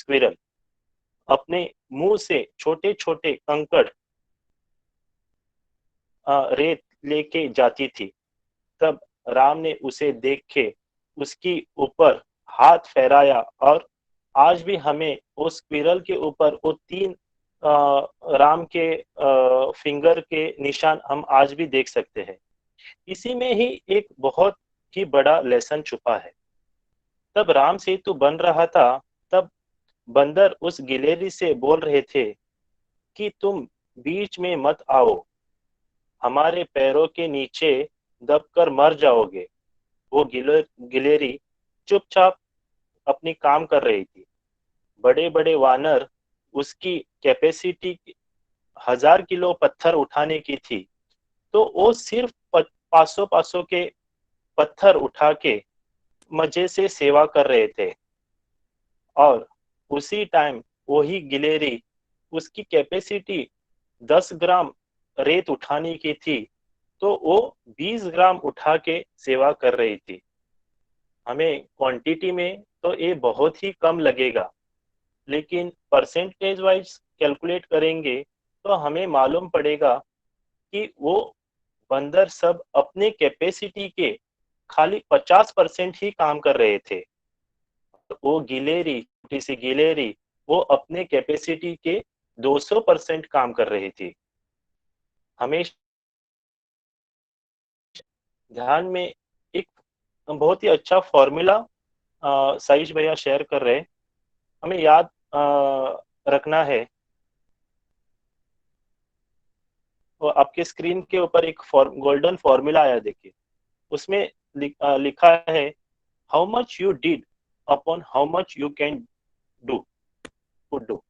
Squirrel अपने मुंह से छोटे छोटे कंकड़ रेत लेके जाती थी, तब राम ने उसे देख के उसकी ऊपर हाथ फेराया और आज भी हमें उस स्क्विरल के ऊपर वो तीन राम के फिंगर के निशान हम आज भी देख सकते हैं। इसी में ही एक बहुत ही बड़ा लेसन छुपा है। तब राम सेतु बन रहा था, तब बंदर उस गिलहरी से बोल रहे थे कि तुम बीच में मत आओ, हमारे पैरों के नीचे दबकर मर जाओगे। वो गिलहरी चुपचाप अपनी काम कर रही थी। बड़े बड़े वानर, उसकी कैपेसिटी 1000 किलो पत्थर उठाने की थी, तो वो सिर्फ 500 के पत्थर उठा के मजे से सेवा कर रहे थे। और उसी टाइम वही गिलहरी, उसकी कैपेसिटी 10 ग्राम रेत उठाने की थी, तो वो 20 ग्राम उठा के सेवा कर रही थी। हमें क्वांटिटी में तो ये बहुत ही कम लगेगा, लेकिन परसेंटेज वाइज कैलकुलेट करेंगे तो हमें मालूम पड़ेगा कि वो बंदर सब अपने कैपेसिटी के खाली 50% ही काम कर रहे थे। वो गिलहरी, छोटी सी गिलहरी, वो अपने कैपेसिटी के 200% काम कर रही थी। हमें ध्यान में एक बहुत ही अच्छा फॉर्मूला साइज भैया शेयर कर रहे हैं, हमें याद रखना है। वो आपके स्क्रीन के ऊपर एक गोल्डन फॉर्मूला आया, देखिए उसमें लिखा है how much you did upon how much you can do could do.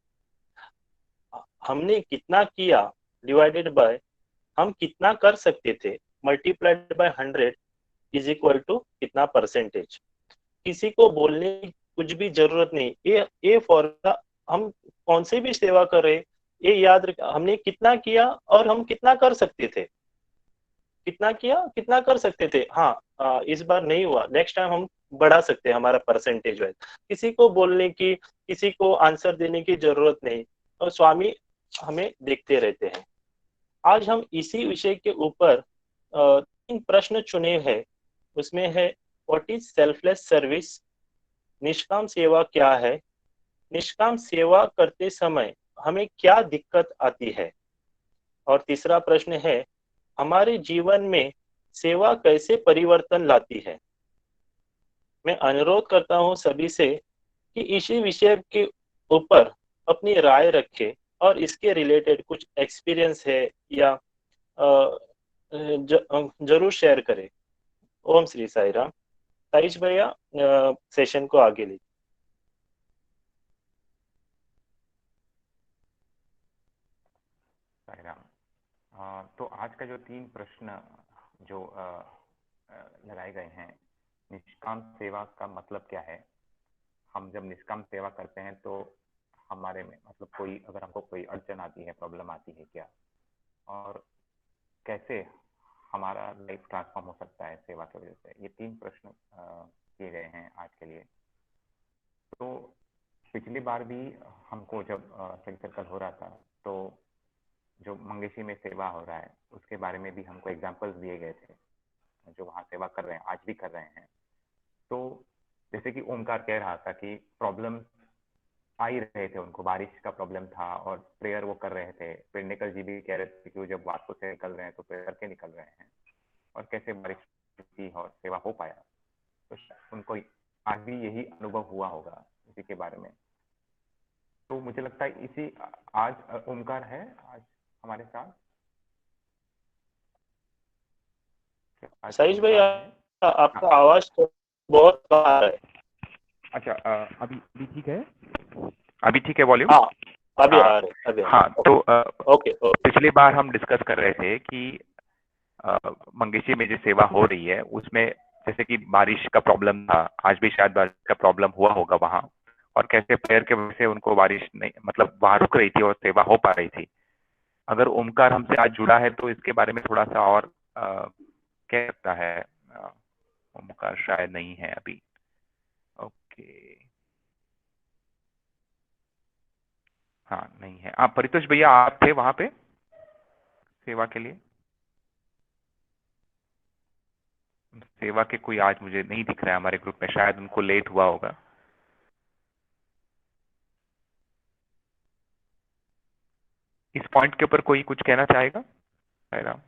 हमने कितना किया डिवाइडेड बाय हम कितना कर सकते थे, multiplied by 100 is equal to कितना परसेंटेज। किसी को बोलने की कुछ भी जरूरत नहीं, ये फॉर्मूला हम कौन से भी सेवा कर रहे, ये याद रख, हमने कितना किया और हम कितना कर सकते थे, कितना किया कितना कर सकते थे। हाँ, इस बार नहीं हुआ, नेक्स्ट टाइम हम बढ़ा सकते हैं हमारा परसेंटेज वाइज। किसी को बोलने की, किसी को आंसर देने की जरूरत नहीं, और स्वामी हमें देखते रहते हैं। आज हम इसी विषय के ऊपर 3 प्रश्न चुने हैं। उसमें है व्हाट इज सेल्फलेस सर्विस, निष्काम सेवा क्या है, निष्काम सेवा करते समय हमें क्या दिक्कत आती है, और तीसरा प्रश्न है हमारे जीवन में सेवा कैसे परिवर्तन लाती है। मैं अनुरोध करता हूं सभी से कि इसी विषय के ऊपर अपनी राय रखें और इसके रिलेटेड कुछ एक्सपीरियंस है या जरूर शेयर करें। ओम श्री साई राम। साइश भैया सेशन को आगे लीजिए। साई राम। तो आज का जो 3 प्रश्न जो लगाए गए हैं, निष्काम सेवा का मतलब क्या है, हम जब निष्काम सेवा करते हैं तो हमारे में मतलब कोई अगर हमको कोई अड़चन आती है, प्रॉब्लम आती है क्या, और कैसे हमारा लाइफ ट्रांसफॉर्म हो सकता है सेवा की वजह से, ये 3 प्रश्न किए गए हैं आज के लिए। तो पिछली बार भी हमको जब स्टडी सर्कल हो रहा था, तो जो मंगेशी में सेवा हो रहा है उसके बारे में भी हमको एग्जाम्पल्स दिए गए थे, जो वहाँ सेवा कर रहे हैं, आज भी कर रहे हैं। तो जैसे कि ओमकार कह रहा था कि प्रॉब्लम आ ही रहे थे, उनको बारिश का प्रॉब्लम था और प्रेयर वो कर रहे थे। पेडनेकर जी भी कह रहे थे कि वो जब वास्को से निकल रहे हैं तो प्रेयर करके निकल रहे हैं, और कैसे बारिश की और सेवा हो पाया। तो उनको आज भी यही अनुभव हुआ होगा इसी के बारे में। तो मुझे लगता है इसी आज ओमकार है आज हमारे साथ। आज साइश भैया ओमकार है? आपका आवाज तो बहुत कम आ रहा है। अच्छा, अभी अभी ठीक है? अभी ठीक है वॉल्यूम? हाँ, अभी हाँ आ रहे, अभी आ हाँ। रहे। तो ओके ओके। पिछली बार हम डिस्कस कर रहे थे कि मंगेशी में जो सेवा हो रही है उसमें जैसे कि बारिश का प्रॉब्लम था, आज भी शायद बारिश का प्रॉब्लम हुआ होगा वहाँ, और कैसे प्रेयर के वजह से उनको बारिश नहीं, मतलब वहाँ रुक रही थी और सेवा हो पा रही थी। अगर ओमकार हमसे आज जुड़ा है तो इसके बारे में थोड़ा सा और कह सकता है। ओमकार शायद नहीं है अभी। ओके, हाँ नहीं है। परितोष भैया आप थे वहां पे सेवा के लिए? सेवा के कोई आज मुझे नहीं दिख रहा है हमारे ग्रुप में, शायद उनको लेट हुआ होगा। इस पॉइंट के ऊपर कोई कुछ कहना चाहेगा? साईराम।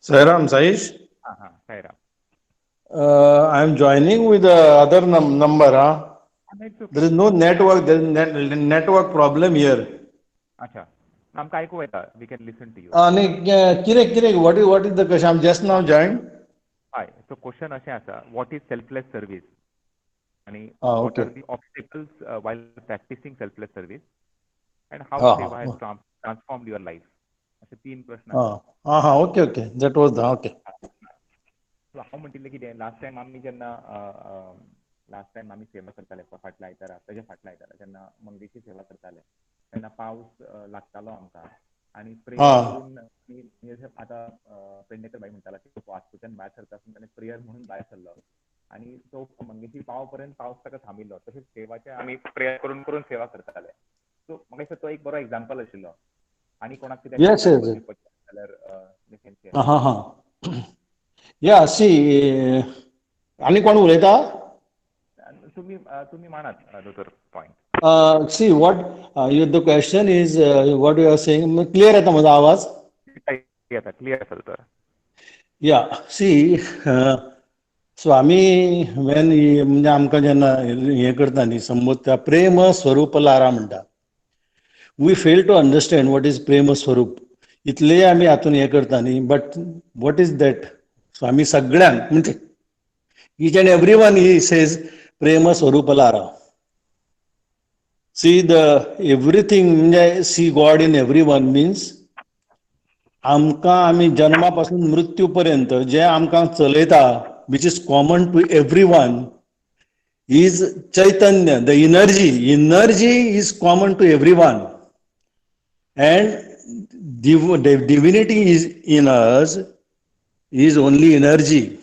Sairam, Saish, हाँ हाँ Sairam. I am joining with the other number. It's okay. There is no network. There is network problem here. अच्छा, आमकां ऐकूं येता, we can listen to you. किरें what is the question? I'm just now joined. हय, सो question अशें आसा, what is selfless service आणि what Okay. Are the obstacles while practising selfless service and how seva has हाँ ट्रान्सफॉर्म्ड युअर लाईफ. असे 3 प्रश्न आसात. हाँ okay. That was the okay. सो हांव म्हणटिल्लें कितें, लास्ट टायम आमी सेवा करताले फाटल्या आयतारा, तेज्या फाटल्या आयतारा जेन्ना मंगेची सेवा करताले तेन्ना पावस लागतालो आमकां आनी प्रेयर हाँ करून आतां पेडणेकर बाई म्हणटालो की तो वास्कोच्यान भायर सरता आसतना ताणें प्रेयर म्हणून भायर सरलो आनी तो मंगेची पाव पर्यंत पावस ताका थांबिल्लो. तशेंच सेवाचे आमी प्रेयर करून करून सेवा करताले. सो म्हाका दिसता तो एक बरो एग्जाम्पल आशिल्लो. आनी कोणाक कितें अशें yes एग्जाम्पल yes. दिवपाचें जाल्यार दे कॅन शेअर. हाँ yeah see आनी कोण उलयता? तुम्ही मानात दोतोर point. See what the question is what you are saying clear येता म्हजो आवाज? येता, क्लियर आसा दोतोर. Yeah see सो आमी वेन म्हणजे आमकां जेन्ना हें करता न्ही समज त्या प्रेम स्वरूपलारा म्हणटा we fail to understand what is प्रेम स्वरूप इतलेय आमी हातून हें करता न्ही but what is that so आमी सगळ्यांक म्हणजे each and every one he says प्रेम स्वरूपलारा सी द एवरीथींग म्हणजे see God in everyone means आमकां आमी जन्मा पासून मृत्यू पर्यंत जे आमकां चलयता which is common to everyone is Chaitanya, the energy is common to everyone, and the divinity is in us is only energy.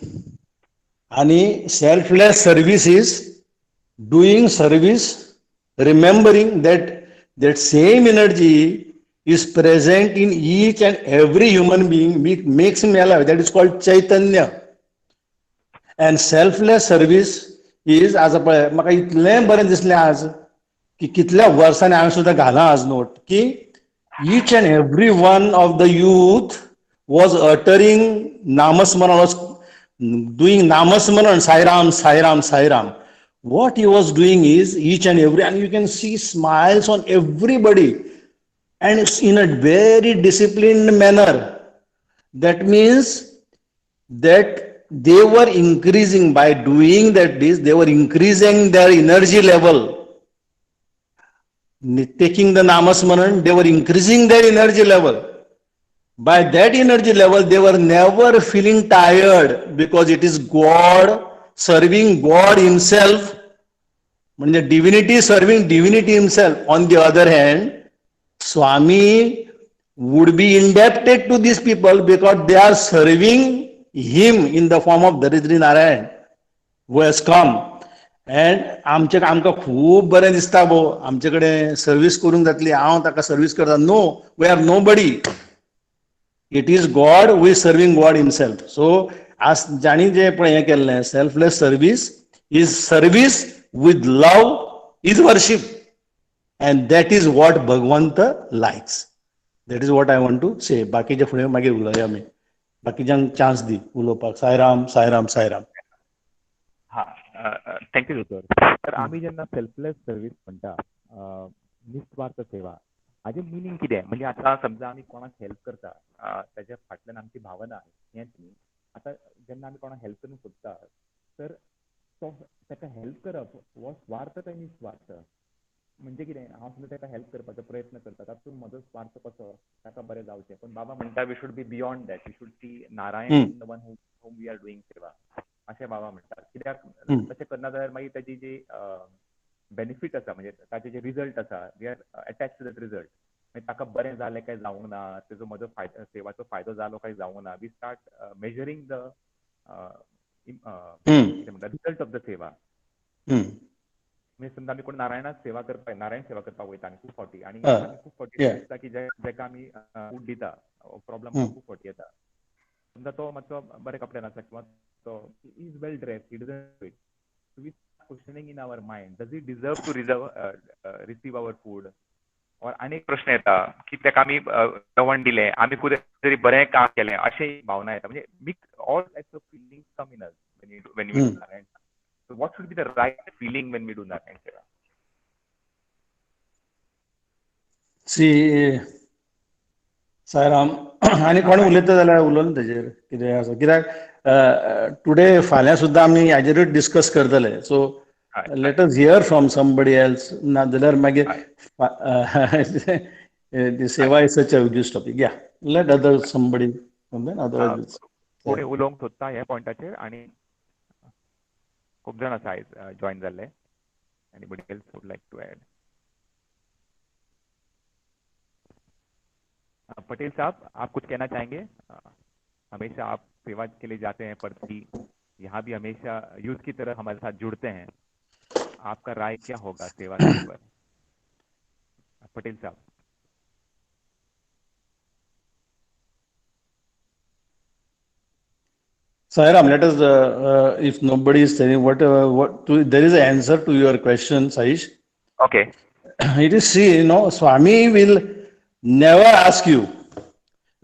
And selfless service is doing service, remembering that that same energy is present in each and every human being, makes him alive. That is called Chaitanya. And selfless service is as पळय म्हाका इतलें बरें दिसलें आज की कितल्या वर्सांनी हांवें सुद्दां घालां आज नोट की each and every one of the youth was uttering नामस्मरण वॉज डुईंग नामस्मरण Sairam Sairam Sairam what he was doing is each and every and you can see smiles on everybody and it's in a very disciplined manner. That means that they were increasing by doing that this they were increasing their energy level taking the namasmaran they were increasing their energy level by that energy level they were never feeling tired because it is God serving God himself म्हणजे divinity serving divinity himself. On the other hand Swami would be indebted to these people because they are serving him in the form of Daridri Narayan who has come. And आमकां खूब बरें दिसता भो आमचे कडेन service करूंक जातली हांव ताका सर्वीस करता. No we are nobody. It is God who is serving God himself. So आज जाणी जे पळय हें केल्लें selfless service with love is worship and that is what Bhagwanta likes. That is what I want to say. बाकीचे फुडें मागीर उलोवया आमी. बाकीच्यांक चान्स दी उलोवपाक. सायराम सायराम सायराम. हा थँक्यू दोतोर. तर आमी जेन्ना सेल्फलेस सर्वीस म्हणटा निस्वार्थ सेवा हाजें मिनींग कितें म्हणजे आतां समजा आमी कोणाक हेल्प करता ताच्या फाटल्यान आमची भावना हेंच न्ही. आतां जेन्ना आमी कोणाक हेल्प करूंक सोदता तर तो ताका हेल्प करप हो स्वार्थ काय निस्वार्थ म्हणजे कितें हांव सुद्दां ताका हेल्प करपाचो प्रयत्न करता तातूंत म्हजो स्वार्थ कसो ताका बरें जावचें. पण बाबा म्हणटा we should be beyond that we should see Narayan in the one home we are doing seva अशें बाबा म्हणटात. कित्याक तशें करना जाल्यार मागीर ताची जी बेनिफीट आसा म्हणजे ताचे जे रिजल्ट आसा we are attach to that result म्हणजे ताका बरें जालें काय जावंक ना तेजो म्हजो सेवाचो फायदो जालो काय जावंक ना वी स्टार्ट मेजरींग द कितें म्हणटा रिजल्ट ऑफ द सेवा म्हणजे समजा आमी कोण नारायणाक सेवा करपाक नारायण सेवा करपाक वयता आनी खूब फावटी आनी आमी खूब फावटी yeah. दिसता की जेका आमी फूड दिता प्रॉब्लम खूब फावटी येता समजा तो मातसो बरे कपड्यान आसा किंवा तो is well dress he doesn't we questioning in our mind does it deserve to receive our food और अनेक प्रश्न येता की ताका आमी जेवण दिलें आमी कितें तरी बरें काम केलें अशी भावना येता म्हणजे mix all types of feelings come in us when we do Narayan so what should be the right feeling when we do Narayan सेवा सी सायराम आनी कोण उलयता जाल्यार उलोवन तेजेर कितें आसा कित्याक टुडे फाल्यां सुद्दां आमी हाजेरूच डिस्कस करतले so let us here from somebody else नाजाल्यार मागीर सेवा is such a huge topic या लेट अदर समबडी अदरवायज कोणी उलोवंक सोदता ह्या पॉयंटाचेर आनी खूब जाण आसा आयज जॉयन जाल्ले anybody else would like to add Patel साहब आप कुछ कहना चाहेंगे हमेशा आप सेवा के लिए जाते हैं परती यहाँ भी हमेशा यूथ की तरह हमारे साथ जुड़ते हैं आपका राय क्या होगा सेवा के ऊपर पटेल साहब Sairam, let us, if nobody is saying there is an answer to your question, Saish. Okay. It is, see, Swami will never ask you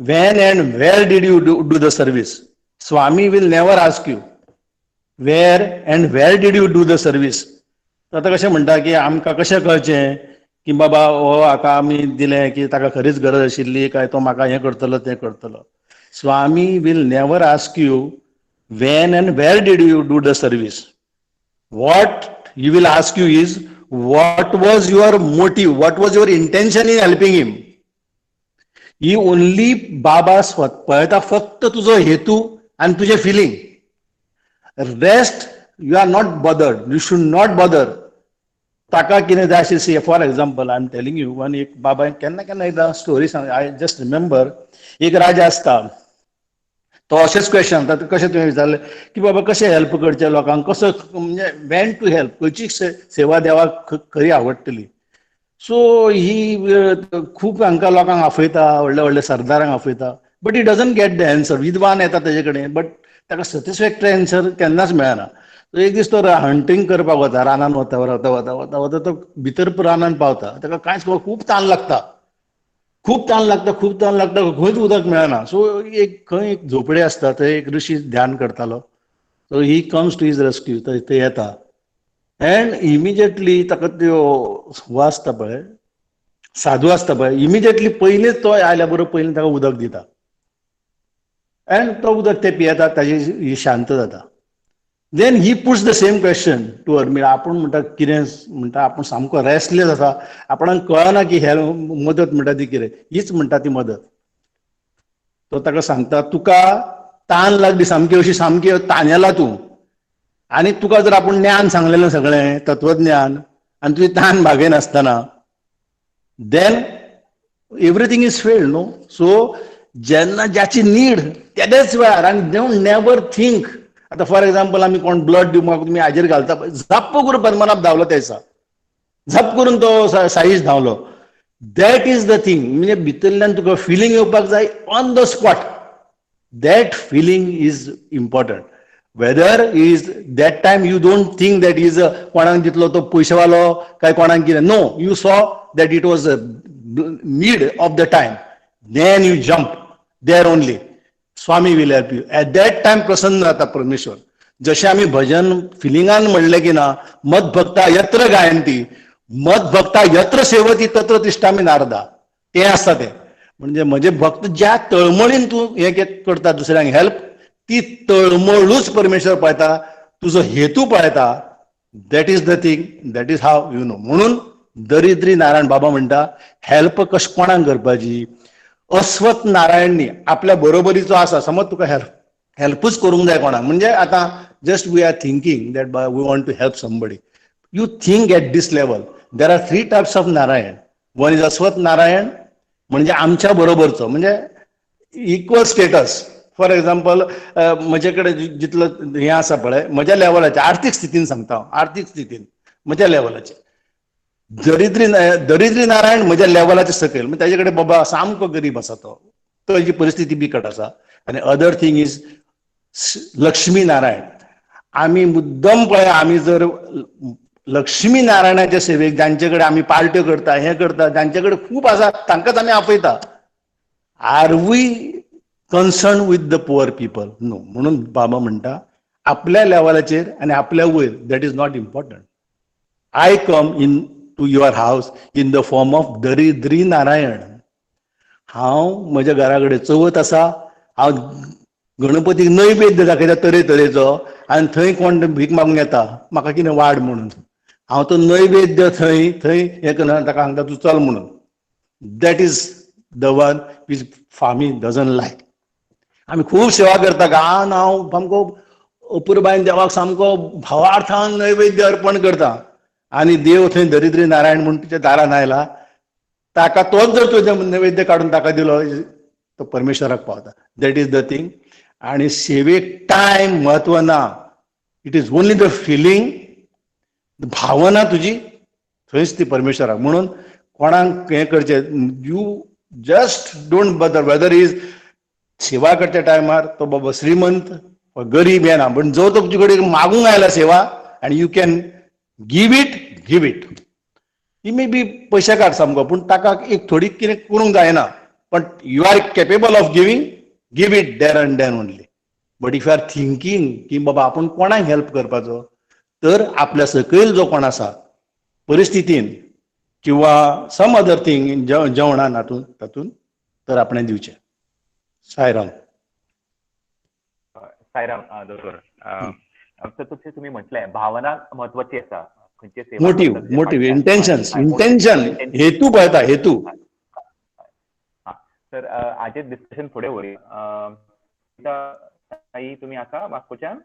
when and where did you do the service. Swami will never ask you where and where did you do the service. आता कशें म्हणटा की आमकां कशें कळचें की बाबा हो हाका आमी दिलें की ताका खरीच गरज आशिल्ली काय तो म्हाका हें करतलो तें करतलो. Swami will never ask you when and where did you do the service. What he will ask you is what was your motive, what was your intention in helping him. He only Baba पळयता फक्त तुजो हेतू आनी तुजें feeling. Rest you are not bothered, you should not bother. ताका कितें जाय आशिल्लें for example I am telling you one एक बाबा केन्ना केन्ना एकदां स्टोरी सांग आय जस्ट रिमेंबर एक राजा आसता तो अशेंच क्वेश्चन कशें तुवें विचारलें की बाबा कशें हेल्प करचें लोकांक कसो म्हणजे वेन टू हेल्प खंयची सेवा देवाक खरी आवडटली. सो ही खूब हांकां लोकांक आपयता व्हडल्या व्हडल्या सरदारांक आपयता but he doesn't get the answer. विद्वान येता तेजे कडेन बट ताका सॅटिस्फॅक्टरी एन्सर केन्नाच मेळना. एक दीस तो हंटींग करपाक वता रानान वता वता वता वता वता तो भितर रानान पावता ताका कांयच खूब ताण लागता खूब ताण लागता खंयच उदक मेळना. सो खंय एक झोपडी आसता थंय एक ऋषी ध्यान करतालो. So he comes to his rescue थंय येता एंड इमिजिएटली ताका त्यो हो आसता पळय साधू आसता पळय इमिजिएटली पयलींच तो आयल्या बरोबर पयलीं ताका उदक दिता एंड तो उदक ते पियेता ताजी ही शांत जाता. Then he puts the same question to her. म्हणजे आपूण म्हणटा कितें म्हणटा आपूण सामको रेस्टलेस आसा आपणाक कळना की हे मदत म्हणटा ती कितें हीच म्हणटा ती मदत. तो ताका सांगता तुका ताण लागली सामकी अशी सामकी ताणेला तूं आनी तुका जर आपूण ज्ञान सांगलेलें सगळें तत्वज्ञान आनी तुजी ताण भागयनासतना देन एवरीथींग इज फेल्ड न्हू. सो जेन्ना ज्याची नीड तेदेच वेळार आनी डोंट नेवर थिंक. आतां फॉर एग्जाम्पल आमी कोण ब्लड दिवपाक तुमी हाजेर घालता झप्प करून पद्मनाभ धांवलो त्या दिसा झप्प करून तो साईश धांवलो. That is the thing. म्हणजे भितरल्यान तुका फिलींग येवपाक जाय on the spot. That feeling is important. Whether is that time you don't think that is कोणाक दितलो तो पयशेवालो काय कोणाक कितें. No you saw that it was need of the time. Then you jump there only. Swami will help you. At that time प्रसन्न जाता परमेश्वर. जशें आमी भजन फिलिंगान म्हणलें की ना मद भक्ता यत्र गायंती मद भक्ता यत्र सेवती तत्र तिष्ठामी नारदा. तें आसता तें म्हणजे म्हजे भक्त ज्या तळमळीन तूं हें करता दुसऱ्यांक हेल्प ती तळमळूच परमेश्वर पळयता तुजो हेतू पळयता. That is the thing. That is how you know. म्हणून दरिद्री नारायण बाबा म्हणटा हेल्प कशें कोणाक करपाची. अस्वथ नारायणनी आपल्या बरोबरीचो आसा समज तुका हेल्पूच करूंक जाय कोणाक म्हणजे आतां just we are thinking that we want to help somebody You think at this level. There are 3 types of Narayan. One is Aswat Narayan, म्हणजे आमच्या बरोबरचो, म्हणजे इक्वल स्टेटस. फॉर एक्झाम्पल म्हजेकडे जितलं हें आसा पळय म्हज्या लेवलाचेर आर्थीक स्थितीन सांगता हांव, आर्थीक स्थितीन म्हज्या लेवलाचेर. दरिद्री नारायण म्हज्या लेवलाच्या सकयल, म्हणजे ताजे कडेन बाबा सामको गरीब आसा तो, ताजी परिस्थिती बिकट आसा. आनी other thing is Lakshmi Narayan. आमी मुद्दम पळय, आमी जर लक्ष्मी नारायणाच्या सेवेक जांचे कडेन आमी पार्ट्यो करता, हें करता, जांचे कडेन खूब आसा तांकांच आमी आपयता. Are we concern with the poor people? No. म्हणून बाबा म्हणटा आपल्या लेवलाचेर आनी आपल्या वयर, that is not important. I come into your house in the form of दरिद्री नारायण. हांव म्हज्या घरा कडेन चवथ आसा, हांव गणपतीक नैवेद्य दाखयता तरेतरेचो, आनी थंय कोण भीक मागूंक येता म्हाका कितें वाड म्हणून, हांव तो नैवेद्य थंय हें करना, ताका सांगता तूं चल म्हणून. That is the one which family doesn't like. आमी खूब सेवा करता, घान हांव सामको अपुरबायन देवाक सामको भावार्थान नैवेद्य अर्पण करता, आनी देव थंय दरिद्री नारायण म्हणून तुज्या दारान आयला, ताका तोच जर तुजें नैवेद्य काडून ताका दिलो तो परमेश्वराक पावता. That is the thing. आनी सेवेक टायम म्हत्व ना. It is only the feeling, भावना तुजी, थंयच ती परमेश्वराक. म्हणून कोणाक हें करचें, you just don't bother whether is सेवा करच्या टायमार तो बाबा श्रीमंत गरीब हें ना, पण जो तो तुजे कडेन मागूंक आयला सेवा, आनी you can give it. He may be पयशेकार सामको, पूण ताका एक थोडी कितें करूंक जायना, पण you are capable of giving, give it there and then only. But if you are thinking की बाबा आपूण कोणाक हेल्प करपाचो, तर आपल्या सकयल जो कोण आसा परिस्थितीन किंवा सम अदर थिंग जेवणान तातून तर आपणें दिवचें. सायराम. सायराम दोतोर. तर तुझे तुम्ही म्हटलंय भावना महत्वाची असा. मोटिव्ह इंटेन्शन हेतू पळयता, हेतू. तर आजचे डिस्कशन फुडें व्हरुया. ताई तुम्ही आसा वास्कोच्यान?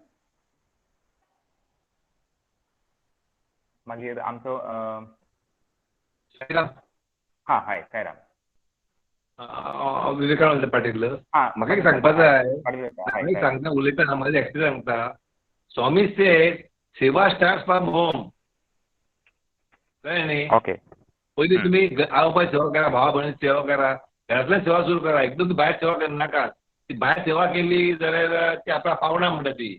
मागीर आमचो हा हाय सायराम. विवेकानंद पाटील. म्हाका एक सांगपाक जाय, सांगता उलयतना म्हाजो एक्सपिरियन्स सांगता. स्वामी से सेवा स्टार्ट फ्रॉम होम. कळ्ळें न्ही? ओके. पयलीं तुमी आवय बापायची सेवा करा, भावा भयणीची सेवा करा, घरांतल्यान सेवा सुरू करा. एकदम ती भायर सेवा करनाका. ती भायर सेवा केली जाल्यार ती आपणाक पावना म्हणटा ती.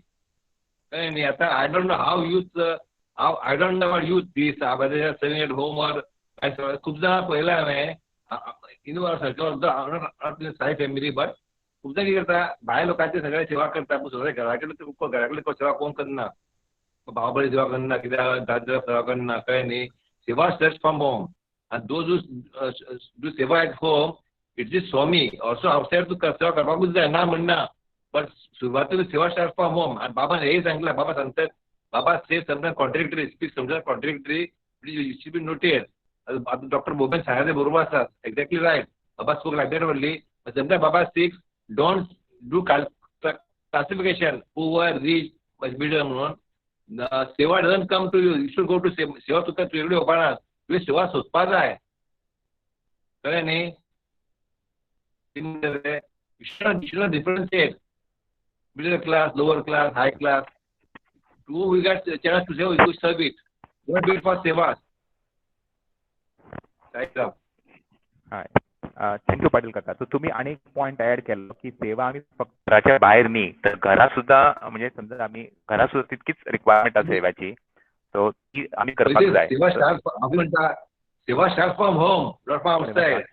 कळ्ळें न्ही? आतां I don't know how youth, I don't know about youth these studying at home or खूब जाणां पळयलां हांवें in our circle say family. But खूब जाणां कितें करता, भायर लोकांची सगळे सेवा करता, पूण सगळे घरा कडेन सेवा कोण करना. भावा भयणी सेवा करना, कित्याक दादल्या सेवा करना. कळ्ळें न्ही? सेवा starts from home. And those who do seva at home, it is Swami. Also outside to सेवा करपाकूच जाय ना म्हणना, बट सुरवातीला सेवा स्टार्ट फ्रॉम होम. आणि बाबा हेही सांगला, बाबा सांगतात, Baba say sometimes contradictory, speak sometimes contradictory, you should be noted. आता डॉक्टर बोबेन सांगले बरोबर आसा, exactly right. Baba spoke like that only. Sometimes Baba speaks, don't do classification poor, rich, middle म्हणून. Seva doesn't come to you, you should go to seva तुका तुजे कडेन येवपाना, तुवें सेवा सोदपा जाय. कळ्ळें न्ही? Differentiate middle class, lower class, high class. To we get chance to save, you serve it. Don't wait for seva. Thank you Patil काका. तर तुम्ही अनेक पॉईंट ऍड केलो की सेवा आम्ही फक्त घराच्या बाहेर नाही, तर घरात सुद्धा, म्हणजे समजा आम्ही घरात सुद्धा तितकीच रिक्वायरमेंट आहे सेवाची, तो ती आम्ही करपाक जाय. सेवा start from home, not from outside.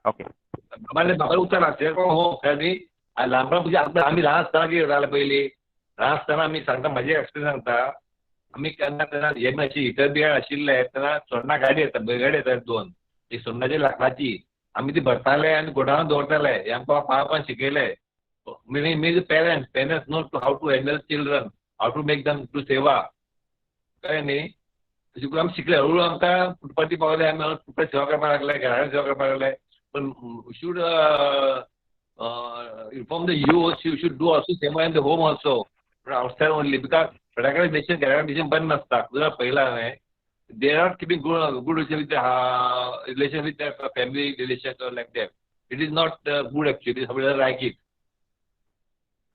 Okay. Baba उतर स्टार्ट फ्रॉम होम. कळ्ळें? ल्हानपणा म्हणजे आमी ल्हान आसतना कितें जातालें पयलीं, ल्हान आसतना आमी सांगता, म्हाजे एक्सपिरियन्स सांगता, आमी केन्ना तेन्ना हे मातशी हिटर बी आशिल्ले तेन्ना सोण्णा गाडी येता, बैलगाडी येता 2, ती सोण्णाची लाकडाची. आमी ती भरताले आनी गोडावून दवरताले. हे आमकां पावपान शिकयले. May parents know how to handle children, how to make them to सेवा. कळ्ळें न्ही? तशें करून आमी शिकले. हळूहळू आमकां फुटपाटी पावले, आमी फुटपाटी सेवा करपाक लागले, घरान सेवा करपाक लागले. पण should inform the youth, you should do also seva in the home also, outside only. Because थोड्या रिलेशन घरा रिलेशन बंद नसता तुझा पहिला आहे they are keeping good relation with family relation like that it is not good actually सगळे like it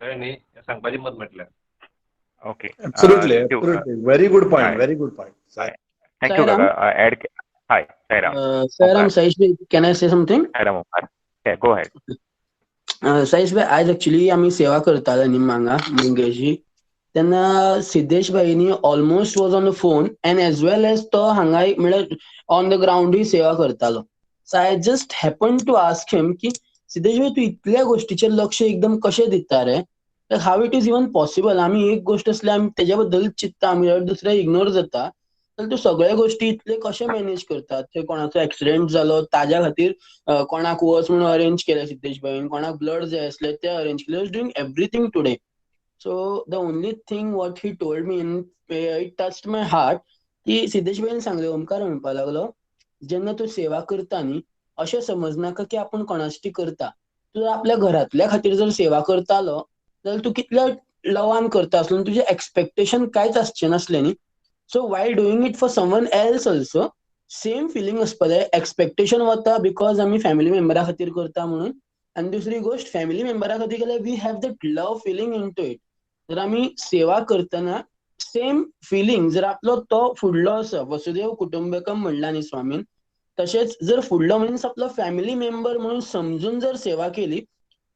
कळलं न्ही सांगपाचें मत म्हटल्यार okay Absolutely, absolutely. Very good point. Hi. Very good point. Hi. Thank you, Sairam? Gaga. Hi, Sairam. Sairam, Saish bhai, can I say something? Sairam Omkar. Yeah, go ahead. Saish भाई आज actually आम्ही सेवा करताले न्ही हांगा मंगेशी तेन्ना सिद्धेश भाईनी almost was on the phone and as well as तो हांगा म्हळ्यार ऑन द ग्राउंडूय सेवा करतालो so I just happen to ask him की सिद्धेश भाई तू इतल्या गोष्टीचेर लक्ष एकदम कशें दिता रे how it is even possible आम्ही एक गोष्ट असल्या आमी तेज्या बद्दल चित्ता आमी दुसऱ्या इग्नोर जाता तर तू सगळ्या गोष्टी इतले कशे मॅनेज करतात थंय कोणाचो एक्सिडेंट जालो ताज्या खातीर कोणाक वच म्हणून अरेंज केले सिद्धेश भाईन कोणाक ब्लड जाय आसले ते अरेंज केले doing everything today so the only thing what he told me in it touched my heart की सिद्धेश भाईन सांगले ओमकार म्हणपा लागलो जेन्ना तू सेवा करता न्ही अशें समजनाका की आपण कोणाची करता तू आपल्या घरातल्या खातीर जर सेवा करतालो जाल्यार तू कितल्या लवान करता आसलो तुझे एक्सपेक्टेशन कांयच आसचें नासलें न्ही so while doing it for someone else also same feeling आसपाले एक्सपेक्टेशन वता बिकॉज आमी फॅमिली मेंबरा खातीर करता म्हणून आनी दुसरी गोष्ट फॅमिली मेंबरा खातीर केल्यार we have that love feeling into it जर आमी सेवा करतना सेम फिलींग जर आपलो तो फुडलो आसा वसुदेव कुटुंबकम म्हणला न्ही स्वामीन तशेंच जर फुडलो मनीस आपलो फॅमिली मेंबर म्हणून समजून जर सेवा केली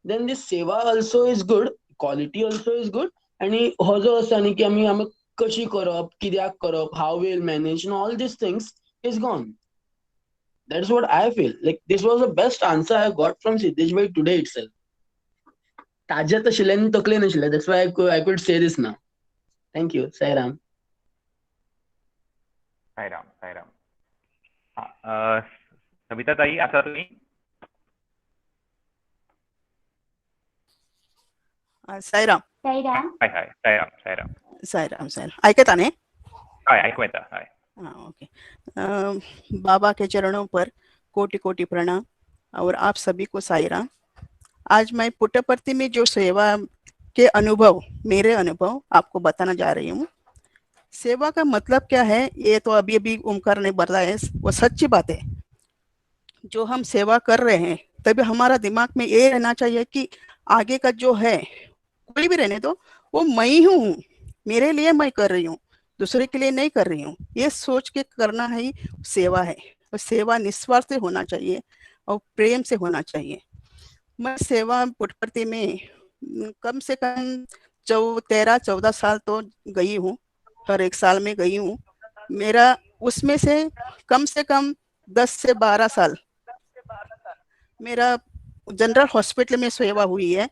देन दिस सेवा also is good quality also is good आणि हो जो आसा न्ही की आमी कशी करप कित्याक करप how will manage all these things is gone that's what I feel like this was the best answer I got from Siddhesh bhai today itself ताजेत आशिल्लें आनी तकलेन नाशिल्लें that's why I could say this now thank you Sairam Sairam Savita tai आता तुम्ही Sairam Sairam hi Sairam Sairam ऐकता ने हाय ऐकू येता हाय ओके बाबा के चरणों पर कोटि कोटि प्रणाम और आप सभी को साईराम आज मैं पुट्टपर्ती में जो सेवा के अनुभव मेरे अनुभव आपको बताना जा रही हूँ सेवा का मतलब क्या है ये तो अभी अभी ओमकार ने बताया वो सच्ची बात है जो हम सेवा कर रहे हैं तभी हमारा दिमाग में ये रहना चाहिए कि आगे का जो है कोई भी रहने दो वो मैं ही हूँ मेरे लिए मैं कर रही हूँ दूसरे के लिए नहीं कर रही हूँ ये सोच के करना ही सेवा है और सेवा निस्वार्थ से होना चाहिए और प्रेम से होना चाहिए मैं सेवा पुट्टपर्ती में कम से कम 13-14 साल तो गई हूँ हर एक साल में गई हूँ मेरा उसमें से कम 10 से 12 साल मेरा जनरल हॉस्पिटल में सेवा हुई है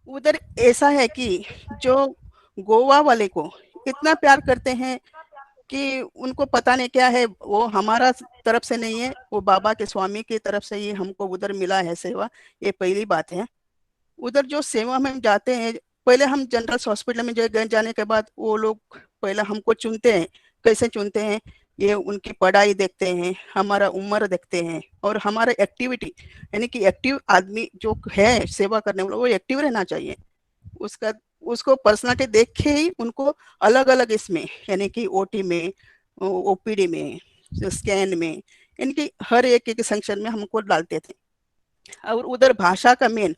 उधर ऐसा है कि जो गोवा वाले को इतना प्यार करते हैं कि उनको पता नहीं क्या है वो हमारा तरफ से नहीं है वो बाबा के स्वामी की तरफ से ही हमको उधर मिला है सेवा ये पहली बात है उधर जो सेवा में हम जाते हैं पहले हम जनरल हॉस्पिटल में जाने के बाद वो लोग पहले हमको चुनते हैं कैसे चुनते हैं ये उनकी पढ़ाई देखते हैं हमारा उम्र देखते हैं और हमारा एक्टिविटी यानी कि एक्टिव आदमी जो है सेवा करने वाला वो एक्टिव रहना चाहिए उसको पर्सनालिटी देख के ही उनको अलग अलग इसमें यानी कि ओटी में ओपीडी में स्कैन में इनकी हर एक सेक्शन में हमको डालते थे और उधर भाषा का मेन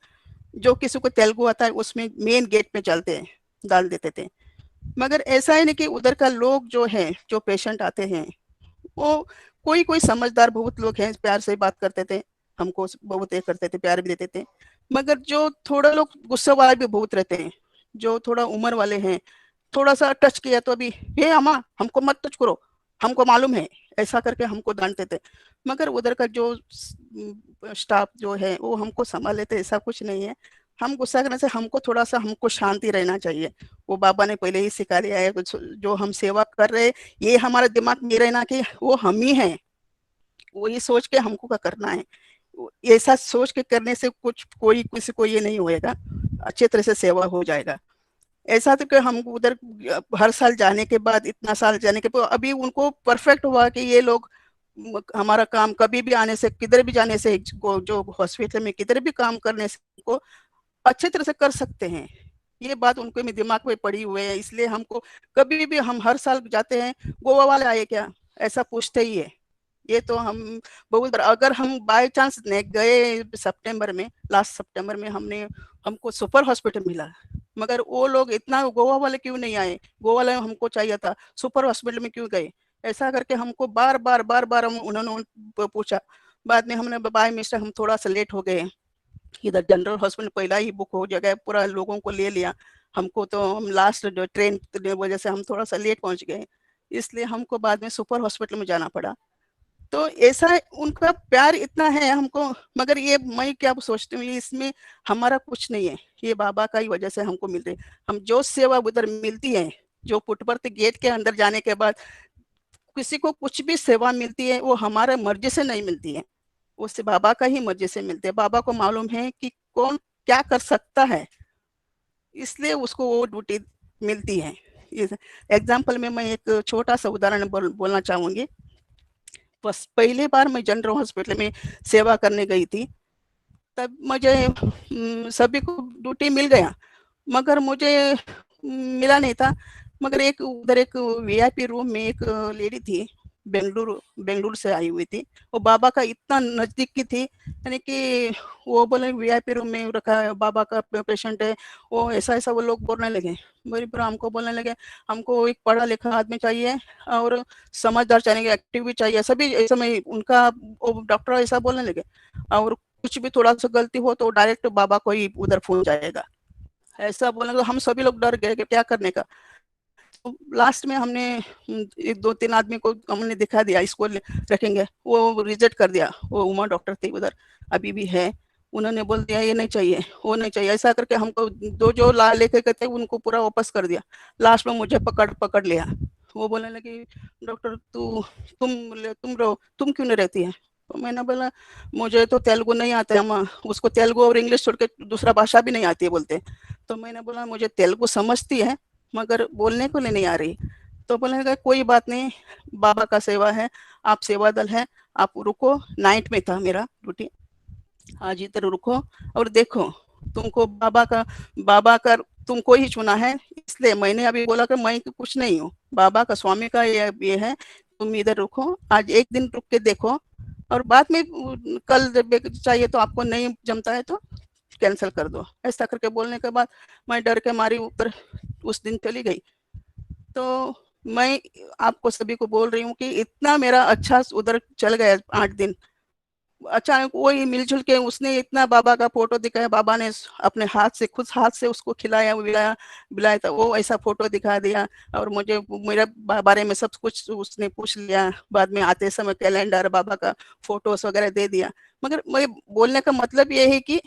जो किसी को तेलुगु आता है उसमें मेन गेट पे चलते हैं डाल देते थे मगर ऐसा है नहीं कि उधर का लोग जो है जो पेशेंट आते हैं वो कोई समझदार बहुत लोग हैं प्यार से बात करते थे हमको बहुत ये करते थे प्यार भी देते थे मगर जो थोड़ा लोग गुस्से वाले भी बहुत रहते हैं जो थोड़ा उम्र वाले हैं थोड़ा सा टच किया तो अभी हे अम्मा हमको मत टच करो हमको मालूम है ऐसा करके हमको डांटते थे मगर उधर का जो स्टाफ जो है वो हमको संभाल लेते ऐसा कुछ नहीं है हम गुस्सा करने से हमको शांति रहना चाहिए वो बाबा ने पहले ही सिखा दिया है जो हम सेवा कर रहे हैं ये हमारे दिमाग में रहना कि वो हम ही हैं वो ये सोच के हमको क्या करना है ऐसा सोच के करने से कोई किसी को ये नहीं होएगा अच्छे तरह से सेवा हो जाएगा ऐसा तो कि हम उधर हर साल जाने के बाद इतना साल जाने के बाद अभी उनको परफेक्ट हुआ कि ये लोग हमारा काम कभी भी आने से किधर भी जाने से जो हॉस्पिटल में किधर भी काम करने से को अच्छे तरह से कर सकते हैं ये बात उनके में दिमाग में पड़ी हुई है, इसलिए हमको कभी भी हम हर साल जाते हैं, गोवा वाले आए क्या, ऐसा पूछते ही है। ये तो हम बहुत बार, अगर हम बाय चांस गए सितंबर में, लास्ट सितंबर में हमको सुपर हॉस्पिटल मिला, मगर वो लोग इतना गोवा वाले क्यों नहीं आए, गोवा वाले हमको चाहिए था, सुपर हॉस्पिटल में क्यों गए, ऐसा करके हमको बार बार उन्होंने पूछा। बाद में हमने बाय मिस्टेक हम थोड़ा सा लेट हो गए, इधर जनरल हॉस्पिटल पहला ही बुक हो जगह, पूरा लोगों को ले लिया हमको, तो हम लास्ट जो ट्रेन की वजह से हम थोड़ा सा लेट पहुंच गए, इसलिए हमको बाद में सुपर हॉस्पिटल में जाना पड़ा। तो ऐसा उनका प्यार इतना है हमको, मगर ये मैं क्या सोचती हूँ, इसमें हमारा कुछ नहीं है, ये बाबा का ही वजह से हमको मिल रही। हम जो सेवा उधर मिलती है, जो पुटपर्ती गेट के अंदर जाने के बाद किसी को कुछ भी सेवा मिलती है, वो हमारे मर्जी से नहीं मिलती है, वो सिर्फ बाबा का ही मर्जी से मिलती है। बाबा को मालूम है कि कौन क्या कर सकता है, इसलिए उसको वो ड्यूटी मिलती है। एग्जाम्पल में मैं एक छोटा सा उदाहरण बोलना चाहूंगी। बस पहली बार मैं जनरल हॉस्पिटल में सेवा करने गई थी, तब मुझे सभी को ड्यूटी मिल गया, मगर मुझे मिला नहीं था। मगर एक उधर एक वीआईपी रूम में एक लेडी थी, बेंगलुरु से आई हुई थी, वो बाबा का इतना नजदीक की थी, यानी कि वो बोले वीआईपी रूम में रखा है, बाबा का पेशेंट है, वो ऐसा ऐसा वो लोग बोलने लगे। मेरी पूरा हमको बोलने लगे, हमको एक पढ़ा लिखा आदमी चाहिए और समझदार चाहिए, एक्टिव भी चाहिए, सभी ऐसा में उनका डॉक्टर ऐसा बोलने लगे। और कुछ भी थोड़ा सा गलती हो तो डायरेक्ट बाबा को ही उधर फोन जाएगा, ऐसा बोलने तो हम सभी लोग डर गए कि क्या करने का। तो लास्ट में हमने एक 2-3 आदमी को हमने दिखा दिया, इसको रखेंगे, वो रिजेक्ट कर दिया। वो उमा डॉक्टर थी उधर, अभी भी है, उन्होंने बोल दिया ये नहीं चाहिए, वो नहीं चाहिए, ऐसा करके हमको दो जो ला लेके गए थे उनको पूरा वापस कर दिया। लास्ट में मुझे पकड़ लिया, वो बोलने लगी डॉक्टर तुम क्यों नहीं रहती है। तो मैंने बोला मुझे तो तेलुगु नहीं आता है, उसको तेलुगु और इंग्लिश छोड़ के दूसरा भाषा भी नहीं आती है बोलते। तो मैंने बोला मुझे तेलुगु समझती है मगर बोलने को नहीं आ रही। तो बोले कोई बात नहीं, बाबा का सेवा है, आप सेवा दल है, आप रुको, नाइट में था मेरा ड्यूटी, आज इधर रुको और देखो, तुमको बाबा का तुमको ही चुना है, इसलिए मैंने अभी बोला कि मैं कुछ नहीं हूँ, बाबा का स्वामी का ये है, तुम इधर रुको, आज एक दिन रुक के देखो, और बाद में कल जब चाहिए तो आपको नहीं जमता है तो कैंसिल कर दो। ऐसा करके बोलने के बाद मैं डर के मारी ऊपर उस दिन चली गई। तो मैं आपको सभी को बोल रही हूँ कि इतना मेरा अच्छा उधर चल गया 8 दिन। अचानक वही मिलजुल के उसने इतना बाबा का फोटो दिखाया, बाबा ने अपने हाथ से खुद हाथ से उसको खिलाया बिलाया था, वो ऐसा फोटो दिखा दिया, और मुझे मेरे बारे में सब कुछ उसने पूछ लिया। बाद में आते समय कैलेंडर बाबा का फोटोस वगैरह दे दिया। मगर मैं बोलने का मतलब ये है कि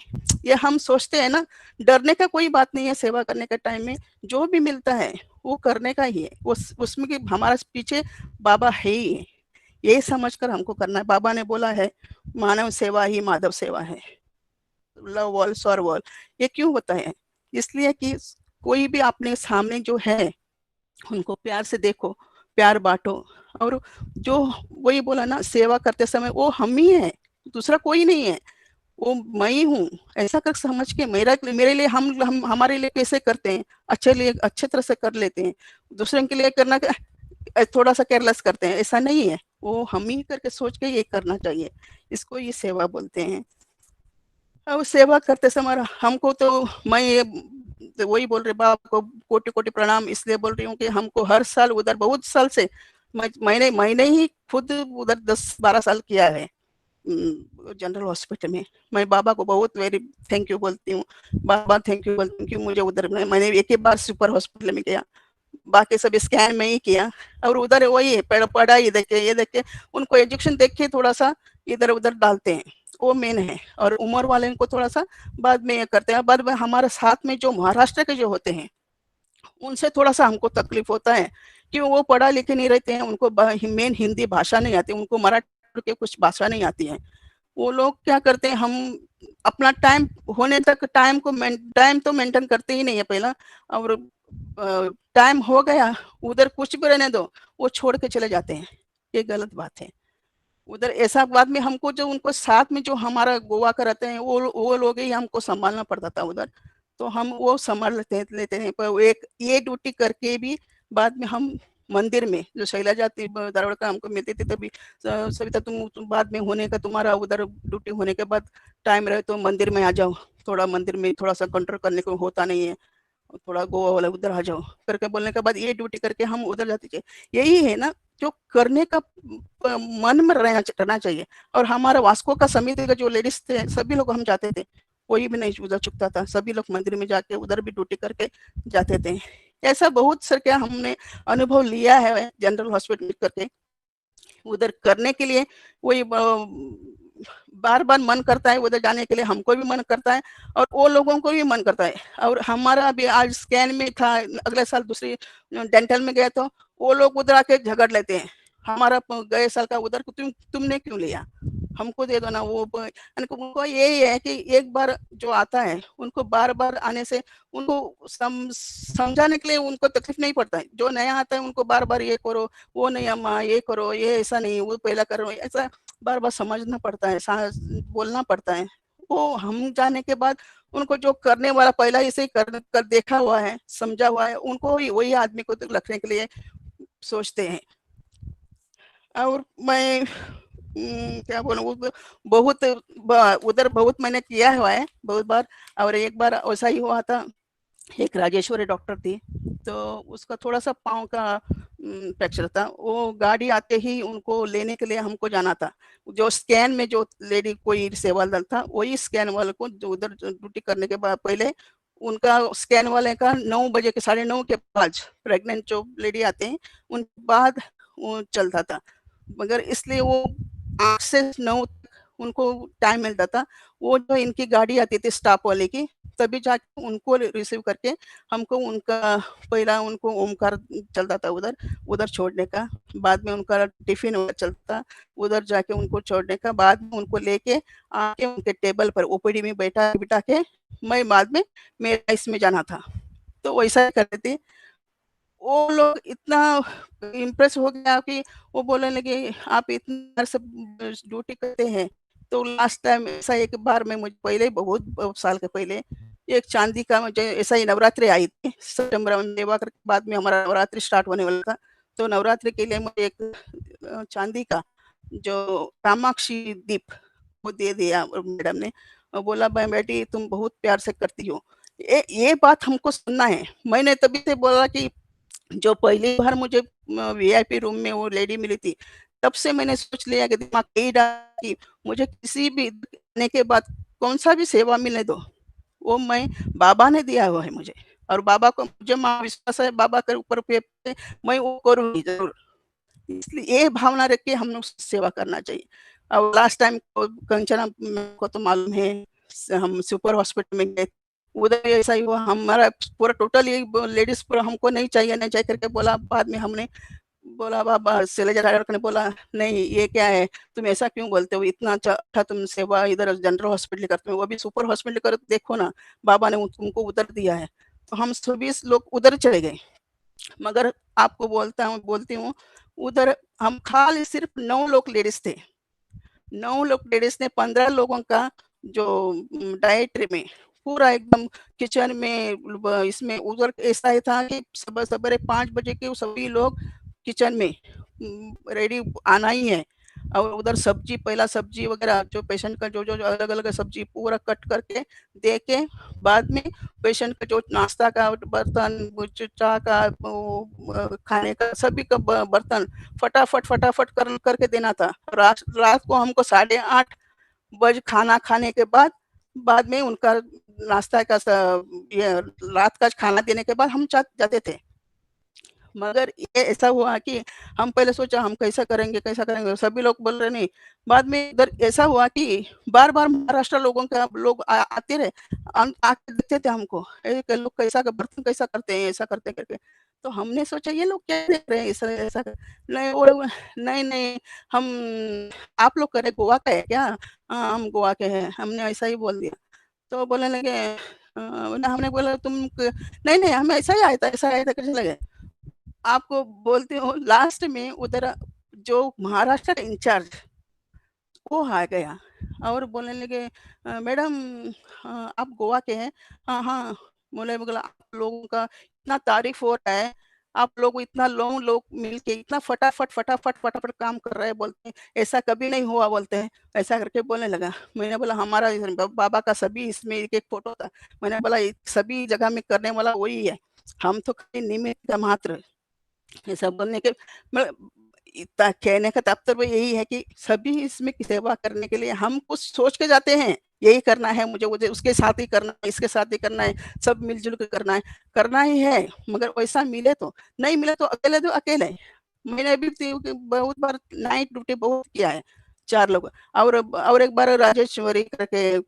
ये हम सोचते हैं ना, डरने का कोई बात नहीं है, सेवा करने के टाइम में जो भी मिलता है वो करने का ही है, उसमें कि हमारा पीछे बाबा है ही है, ये समझकर हमको करना है। बाबा ने बोला है मानव सेवा ही माधव सेवा है, लव ऑल सर्व ऑल। ये क्यों होता है, इसलिए कि कोई भी अपने सामने जो है उनको प्यार से देखो, प्यार बांटो, और जो वही बोला ना, सेवा करते समय वो हम ही है, दूसरा कोई नहीं है, वो मैं ही हूँ, ऐसा कर समझ के मेरे लिए हम हमारे लिए कैसे करते हैं, अच्छे तरह से कर लेते हैं, दूसरे के लिए करना थोड़ा सा केयरलेस करते हैं, ऐसा नहीं है, वो हम ही करके सोच के ये करना चाहिए, इसको ये सेवा बोलते हैं। अब सेवा करते समय हमको तो मैं ये वही बोल रही, बाप को कोटि कोटि प्रणाम इसलिए बोल रही हूँ कि हमको हर साल उधर बहुत साल से मैंने ही खुद उधर 10-12 साल किया है जनरल हॉस्पिटल में। मैं बाबा को बहुत वेरी थैंक यू बोलती हूँ, बाबा थैंक यू बोलती हूँ कि मुझे उधर मैंने एक ही बार सुपर हॉस्पिटल में गया, बाकी सब स्कैन में ही किया, और उधर वही पढ़ाई देख के ये देख के उनको एजुकेशन देख के थोड़ा सा इधर उधर डालते हैं, वो मेन है, और उम्र वाले को थोड़ा सा बाद में ये करते हैं। बाद में हमारे साथ में जो महाराष्ट्र के जो होते हैं उनसे थोड़ा सा हमको तकलीफ होता है कि वो पढ़ा लिखे नहीं रहते हैं, उनको मेन हिंदी भाषा नहीं आती, उनको मराठी के कुछ भाषा नहीं आती है। वो लोग क्या करते हैं, हम अपना टाइम होने तक टाइम तो मेंटेन करते ही नहीं है पहला, और टाइम हो गया उधर कुछ भी रहने दो, वो छोड़ के चले जाते हैं, ये गलत बात है। उधर ऐसा बाद में हमको जो उनको साथ में जो हमारा गोवा का रहते हैं वो लोग ही हमको संभालना पड़ता था उधर। तो हम वो संभाल लेते हैं, पर एक ये ड्यूटी करके भी बाद में हम मंदिर में जो शैलजा दारोडकर हमको मिलती थी तभी, सविता तुम बाद में होने का तुम्हारा उधर ड्यूटी होने के बाद टाइम रहे तो मंदिर में आ जाओ, थोड़ा मंदिर में थोड़ा सा कंट्रोल करने को होता नहीं है, थोड़ा गोवा वाला उधर आ जाओ करके बोलने के बाद ये ड्यूटी करके हम उधर जाते थे। यही है ना जो करने का मन में रहना चाहिए। और हमारा वास्को का समिति का जो लेडीज थे सभी लोग हम जाते थे, कोई भी नहीं उधर चुकता था, सभी लोग मंदिर में जाके उधर भी ड्यूटी करके जाते थे। ऐसा बहुत सर क्या हमने अनुभव लिया है जनरल हॉस्पिटल करके उधर करने के लिए। वही बार बार मन करता है उधर जाने के लिए, हमको भी मन करता है और वो लोगों को भी मन करता है। और हमारा अभी आज स्कैन में था, अगले साल दूसरी डेंटल में गए तो वो लोग उधर आके झगड़ लेते हैं, हमारा गए साल का उधर तुमने क्यों लिया, हमको दे दो ना। वो उनको यही है कि एक बार जो आता है उनको बार बार आने से उनको समझाने के लिए उनको तकलीफ नहीं पड़ता है। जो नया आता है उनको बार बार ये करो, वो नहीं अम्मा ये करो, ये ऐसा नहीं, वो पहला करो, ऐसा बार बार समझना पड़ता है, बोलना पड़ता है। वो हम जाने के बाद उनको जो करने वाला पहला इसे कर देखा हुआ है, समझा हुआ है, उनको वही आदमी को रखने के लिए सोचते हैं। और मैं क्या बोलूँ, बहुत उधर बहुत मैंने किया हुआ है बहुत बार। और एक बार ऐसा ही हुआ था, एक राजेश्वरी डॉक्टर थी, तो उसका थोड़ा सा पाँव का फ्रैक्चर था। वो गाड़ी आते ही उनको लेने के लिए हमको जाना था। जो स्कैन में जो लेडी कोई सेवादार था वही स्कैन वाले को जो उधर ड्यूटी करने के बाद पहले उनका स्कैन वाले का 9 बजे के 9:30 के बाद प्रेग्नेंट जो लेडी आते हैं उनके बाद वो चलता था, मगर इसलिए वो 8 से 9 उनको टाइम मिलता था। वो जो इनकी गाड़ी आती थी स्टाफ वाले की, तभी जाके उनको रिसीव करके हमको उनका पहला उनको ओमकार चलता था उधर उधर छोड़ने का, बाद में उनका टिफिन चलता, उधर जाके उनको छोड़ने का, बाद में उनको लेके आके उनके टेबल पर ओपीडी में बिठा के मैं बाद में मेरा इसमें जाना था। तो वैसा ही करते थे। वो लोग इतना इम्प्रेस हो गया कि वो बोलने लगे आप इतना सब ड्यूटी करते हैं। तो लास्ट टाइम ऐसा एक बार में मुझे पहले बहुत साल के पहले एक चांदी का मुझे ऐसा ही नवरात्रि आई थी सितंबर में, सेवा के बाद में हमारा नवरात्रि स्टार्ट होने वाला था। तो नवरात्रि के लिए मुझे एक चांदी का जो कामाक्षी दीप वो दे दिया मैडम ने, और बोला भाई बेटी तुम बहुत प्यार से करती हो। ये बात हमको सुनना है। मैंने तभी से बोला कि जो पहली बार मुझे वीआईपी रूम में वो लेडी मिली थी, तब से मैंने सोच लिया कि दिमाग यही डाला कि मुझे किसी भी आने के बाद कौन सा भी सेवा मिले दो, वो मैं बाबा ने दिया हुआ है मुझे, और बाबा को मुझे माँ विश्वास है बाबा के ऊपर पे मैं वो करूँगी जरूर। इसलिए ये भावना रख के हम लोग सेवा करना चाहिए। और लास्ट टाइम कंचना को तो मालूम है, हम सुपर हॉस्पिटल में गए, उधर भी ऐसा ही हुआ। हमारा पूरा टोटल ये लेडीज पूरा हमको नहीं चाहिए नहीं चाहिए करके बोला, बाद में हमने बोला बाबा शैलजा डायरेक्टर ने बोला नहीं ये क्या है, तुम ऐसा क्यों बोलते हो, इतना अच्छा तुम सेवा इधर जनरल हॉस्पिटल करते हो, वो भी सुपर हॉस्पिटल कर देखो ना, बाबा ने तुमको उधर दिया है। तो हम सभी लोग उधर चले गए। मगर आपको बोलती हूँ उधर हम खाली सिर्फ 9 लोग लेडीज थे, 9 लोग लेडीज ने 15 लोगों का जो डाइटरी में पूरा एकदम किचन में इसमें उधर ऐसा ही था कि सवेरे 5 बजे के सभी लोग किचन में रेडी आना ही है। और उधर सब्जी पहला सब्जी वगैरह जो पेशेंट का जो जो अलग अलग सब्जी पूरा कट करके दे के, बाद में पेशेंट का जो नाश्ता का बर्तन चाय का खाने का सभी का बर्तन फटाफट करके देना था। रात को हमको 8:30 बजे खाना खाने के बाद में उनका नाश्ता का ये रात का खाना देने के बाद हम जाते थे। मगर ये ऐसा हुआ कि हम पहले सोचा हम कैसा करेंगे, सभी लोग बोल रहे नहीं। बाद में इधर ऐसा हुआ कि बार बार महाराष्ट्र लोग आते रहे, आके देखते थे हमको लोग कैसा बर्तन कैसा करते हैं, ऐसा करते करके। तो हमने सोचा ये लोग क्या देख रहे हैं ऐसा ऐसा नहीं, वो नहीं हम आप लोग करे गोवा का है क्या, हाँ हम गोवा के हैं, हमने ऐसा ही बोल दिया। तो बोलने लगे ना, हमने बोला तुम नहीं हमें ऐसा ही आया था कैसे लगे। आपको बोलती हूँ लास्ट में उधर जो महाराष्ट्र का इंचार्ज वो आ गया, और बोलने लगे मैडम आप गोवा के हैं? हाँ, हाँ। बोला आप लोगों का इतना तारीफ़ हो रहा है, आप लोग इतना लोग मिल के इतना फटाफट काम कर रहे हैं बोलते हैं, ऐसा कभी नहीं हुआ बोलते हैं, ऐसा करके बोलने लगा। मैंने बोला हमारा इस बाबा का सभी इसमें एक-एक फ़ोटो था। मैंने बोला सभी जगह में करने वाला वही है, हम तो खाली निमित्त मात्र। ऐसा बोलने के मतलब इतना कहने का तात्पर्य यही है कि सभी इसमें की सेवा करने के लिए हम कुछ सोच के जाते हैं, यही करना है मुझे, मुझे उसके साथ ही करना है, इसके साथ ही करना है, सब मिल-जुल के करना ही है, मगर वैसा मिले तो, नहीं मिले तो अकेले। मैंने भी बहुत बार नाइट ड्यूटी बहुत किया है, 4 लोग और एक बार राजेश्वरी करके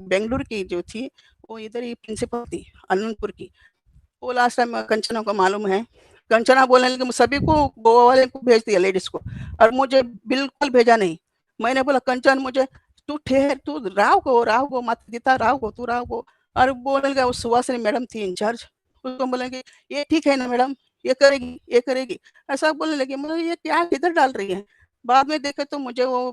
बेंगलुरु की जो थी, वो इधर ही प्रिंसिपल थी, अनंतपुर की। वो लास्ट टाइम कंचना को मालूम है। कंचना बोलने लगी सभी को गोवा वाले को भेज दिया लेडीज को और मुझे बिल्कुल भेजा नहीं। मैंने बोला कंचन मुझे तू ठहर, तू राव को मत देता, राव को तू राव को। और बोलने लगा वो सुहासिनी मैडम थी इंचार्ज, उसको बोलेंगे ये ठीक है ना मैडम, ये करेगी, ऐसा बोलने लगी। मतलब ये क्या किधर डाल रही है। बाद में देखे तो मुझे वो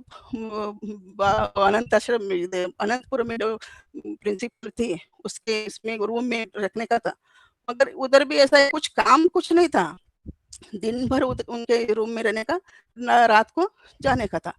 अनंत आश्रम में अनंतपुर में जो प्रिंसिपल थी उसके इसमें रूम में रखने का था, मगर उधर भी ऐसा कुछ काम कुछ नहीं था। दिन भर उनके रूम में रहने का, ना रात को जाने का था।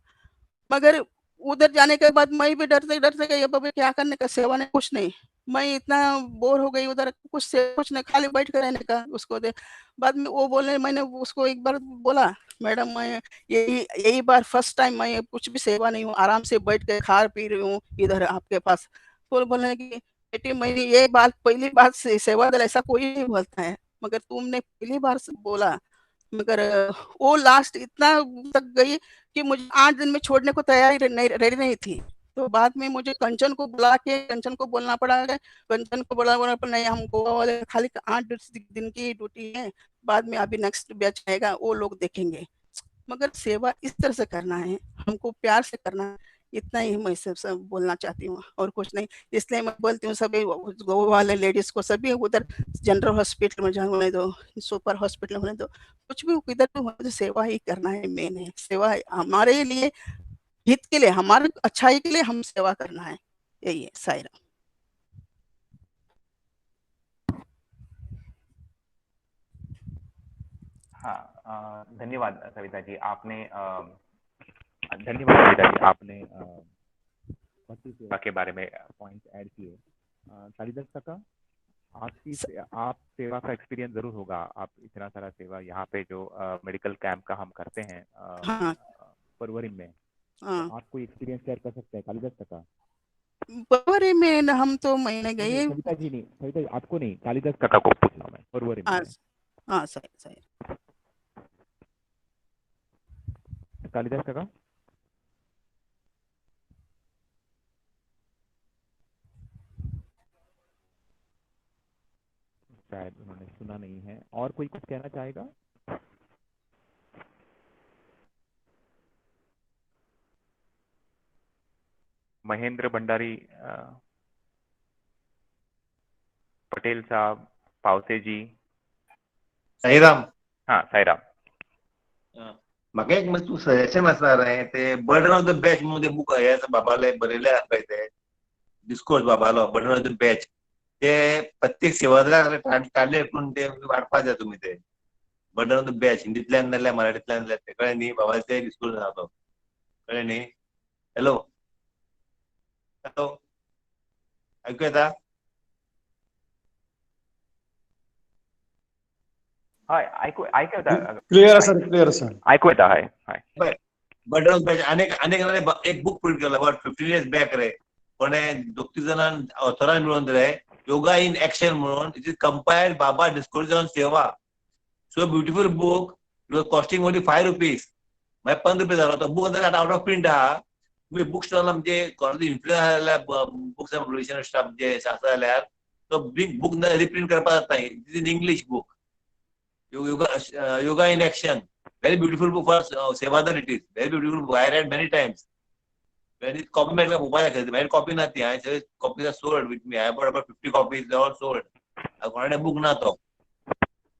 मगर उधर जाने के बाद मैं भी डरते गई, अब अभी क्या करने का, सेवा ने कुछ नहीं। मैं इतना बोर हो गई उधर, कुछ से कुछ नहीं, खाली बैठ कर रहने का उसको दे। बाद में वो बोले, मैंने उसको एक बार बोला मैडम मैं यही यही बार फर्स्ट टाइम मैं कुछ भी सेवा नहीं हूँ, आराम से बैठ के खा पी रही हूँ इधर आपके पास। तो बोलने की बेटी मैंने ये बात पहली बात से सेवा दल ऐसा कोई नहीं बोलता है, मगर तुमने पहली बार से बोला। मगर वो लास्ट इतना तक गई कि मुझे 8 दिन में छोड़ने को तैयारी नहीं रेडी नहीं थी। तो बाद में मुझे कंचन को बुला के कंचन को बोलना पड़ा है, कंचन को बोलना पड़ा नहीं, हम गोवा वाले खाली 8 दिन की ड्यूटी है, बाद में अभी नेक्स्ट बैच आएगा वो लोग देखेंगे। मगर सेवा इस तरह से करना है, हमको प्यार से करना है, इतना ही मैं सब बोलना चाहती हूँ और कुछ नहीं। इसलिए मैं बोलती हूँ सभी गोवा वाले लेडीज को, सभी उधर जनरल हॉस्पिटल में होने दो, सुपर हॉस्पिटल में होने दो, कुछ भी इधर भी होने दो, सेवा ही करना है। मेन है सेवा, हमारे लिए हित के लिए, हमारे अच्छाई के लिए हम सेवा करना है, यही है। सायरा। हाँ, धन्यवाद सविता जी, आपने धन्यवाद सविता जी, आपने भक्ति सेवा के बारे में पॉइंट ऐड किए। कालिदास काका, आप सेवा का एक्सपीरियंस जरूर होगा, आप इतना सारा सेवा यहाँ पे जो मेडिकल कैंप का हम करते हैं हाँ फरवरी में, हाँ, तो आप कोई एक्सपीरियंस शेयर कर सकते हैं कालिदास काका? फरवरी में हम तो महीने गए। सविता जी नहीं, सविता जी आपको नहीं, कालिदास काका को पूछ रहा हूँ मैं, फरवरी में। हाँ सही सही। कालिदास काका शायद उन्होंने सुना नहीं है। और कोई कुछ कहना चाहेगा? महेंद्र भंडारी, पटेल साहब, पावसे जी। साईराम. हाँ साईराम. म्हाका एक तूं सजेशन आसा रे, ते बर्डन ऑफ द बॅच म्हणून ते बूक हे बाबाले बरयले आसा पळय, ते डिस्कोर्स बाबालो बर्डन ऑफ द बॅच, ते प्रत्येक सेवादाराक काडले पूण ते वाटपा जाय तुमी, ते बर्डन ऑफ द बॅच हिंदीतल्यान नाल्यार मराठीतल्यान ते कळ्ळें न्ही बाबाले, ते डिस्कोर्स आसा तो, कळ्ळें न्ही? हॅलो हॅलो, ऐकू येता? हय, ऐकू येता. क्लियर आसा, क्लियर आसा. ऐकू येता. हय हय. बर्डन ऑफ बॅच अनेक एक बुक प्रिंट केला अबाउट 15 years बॅक रे, कोणे 2-3 जाणां ऑथरान मिळून रे, योगा इन एक्शन म्हणून. It is compiled Baba discourse on seva. So beautiful book. It was costing only ₹5. मागीर ₹15 जालो तो बुक. आता आउट ऑफ प्रिंट आहा. तुम्ही बुक स्टॉल म्हणजे कोणाचो इन्फ्लुएन्स जाल्यार बुक्स पब्लिशन स्टाफ जे आसा जाल्यार तो बुक रिप्रिंट करपाक जाता. It is in English book. Yoga in action. Very beautiful book for Sevadar it is. Very beautiful book. I read many times. When it copy मेरे mobile है, मेरे copy ना थी. I said copies are sold with me. I bought about 50 copies. They all sold. I got a book ना तो.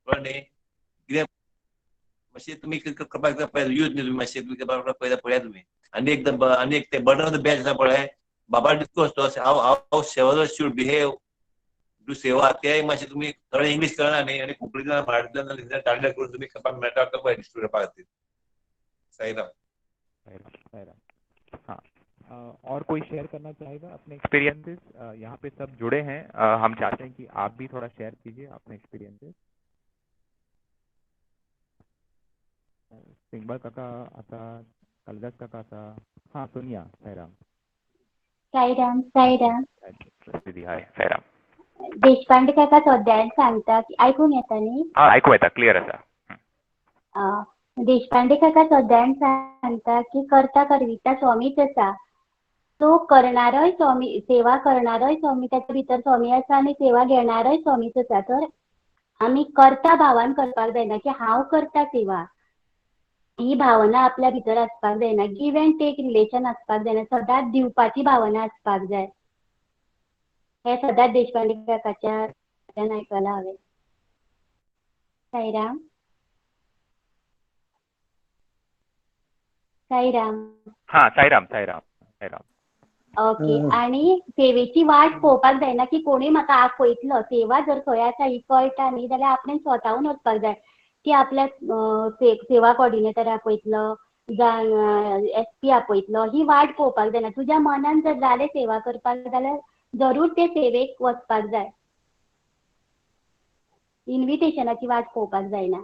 पण किती मातशें तुम्ही कृपा पळय यूज न्ही तुम्ही मातशें पळय पळया तुम्ही. आणि एक ते बटन ऑफ द बॅच आसा पळय बाबा डिस्कोर्स तो हाव सेवा शूड बिहेव टू सेवा ते मातशें तुमी थोडे इंग्लिश कळना न्ही आणि कोंकणीतल्यान मराठीतल्यान टार्गेट करून तुमी करपाक मेळटा तो पळय करपा खातीर साईराम हाँ और कोई शेयर करना चाहेगा अपने एक्सपीरियंसेस? यहाँ पे सब जुड़े हैं, हम चाहते हैं कि आप भी थोड़ा शेयर कीजिए अपने एक्सपीरियंसेस. सिंगबळ काका आता, कालिदास काका आता. हाँ सोनिया. साईराम. साईराम साईराम. दीदी हाय. साईराम. देशपांडे काका सद्यान सांगता की आयकूंक येता न्ही? हाँ आयकूं येता, क्लियर आसा. देशपांडे काका सद्यान सांगता की करता करविता स्वामीच आसा. तो करणारोय स्वामी, सेवा करणारोय स्वामी, त्याच्या भितर स्वामी आसा आणि सेवा घेणारोय स्वामीच आसा. तर आमी करता भावान करपाक जायना की हांव करता सेवा, ही भावना आपल्या भितर आसपाक जायना. गिव एंड टेक रिलेशन आसपाक जायना. सदांच दिवपाची भावना आसपाक जाय. हे सदांच देशपांडे काकाच्या आयकलां हांवें. साईराम. साईराम. हाँ साईराम. साईराम. साईराम. ओके. आणि सेवेची वाट पळोवपाक जायना की कोणी म्हाका आपयतलो. सेवा जर खंय आसा ही कळटा न्ही जाल्यार आपणें स्वताहून वचपाक जाय. की आपल्या सेवा कॉर्डिनेटर आपयतलो जावं SP आपयतलो ही वाट पळोवपाक जायना. तुज्या मनान जर जालें सेवा करपाक जाल्यार जरूर ते सेवेक वचपाक जाय. इन्विटेशनाची वाट पळोवपाक जायना.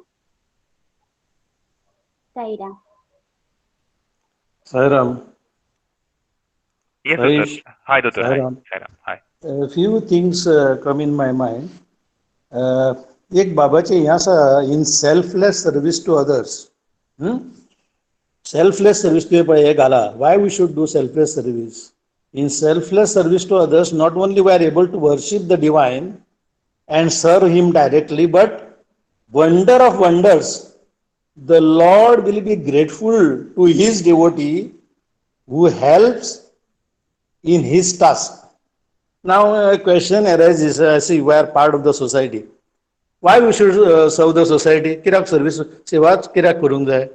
Sairam. Sairam. Yes, Saish. Dr. Hi, Dr. Hi. Sairam. Sairam. Hi. A few things come in my mind. एक बाबाचे हे आसा in selfless service to others. Selfless service तुवें पळय हे घाला. Why we should do selfless service? In selfless service to others, not only we are able to worship the divine and serve him directly, but wonder of wonders, the Lord will be grateful to his devotee who helps in his task. Now a question arises, see, we are part of the society. Why we should serve the society? कित्याक service सेवाच कित्याक करूंक जाय?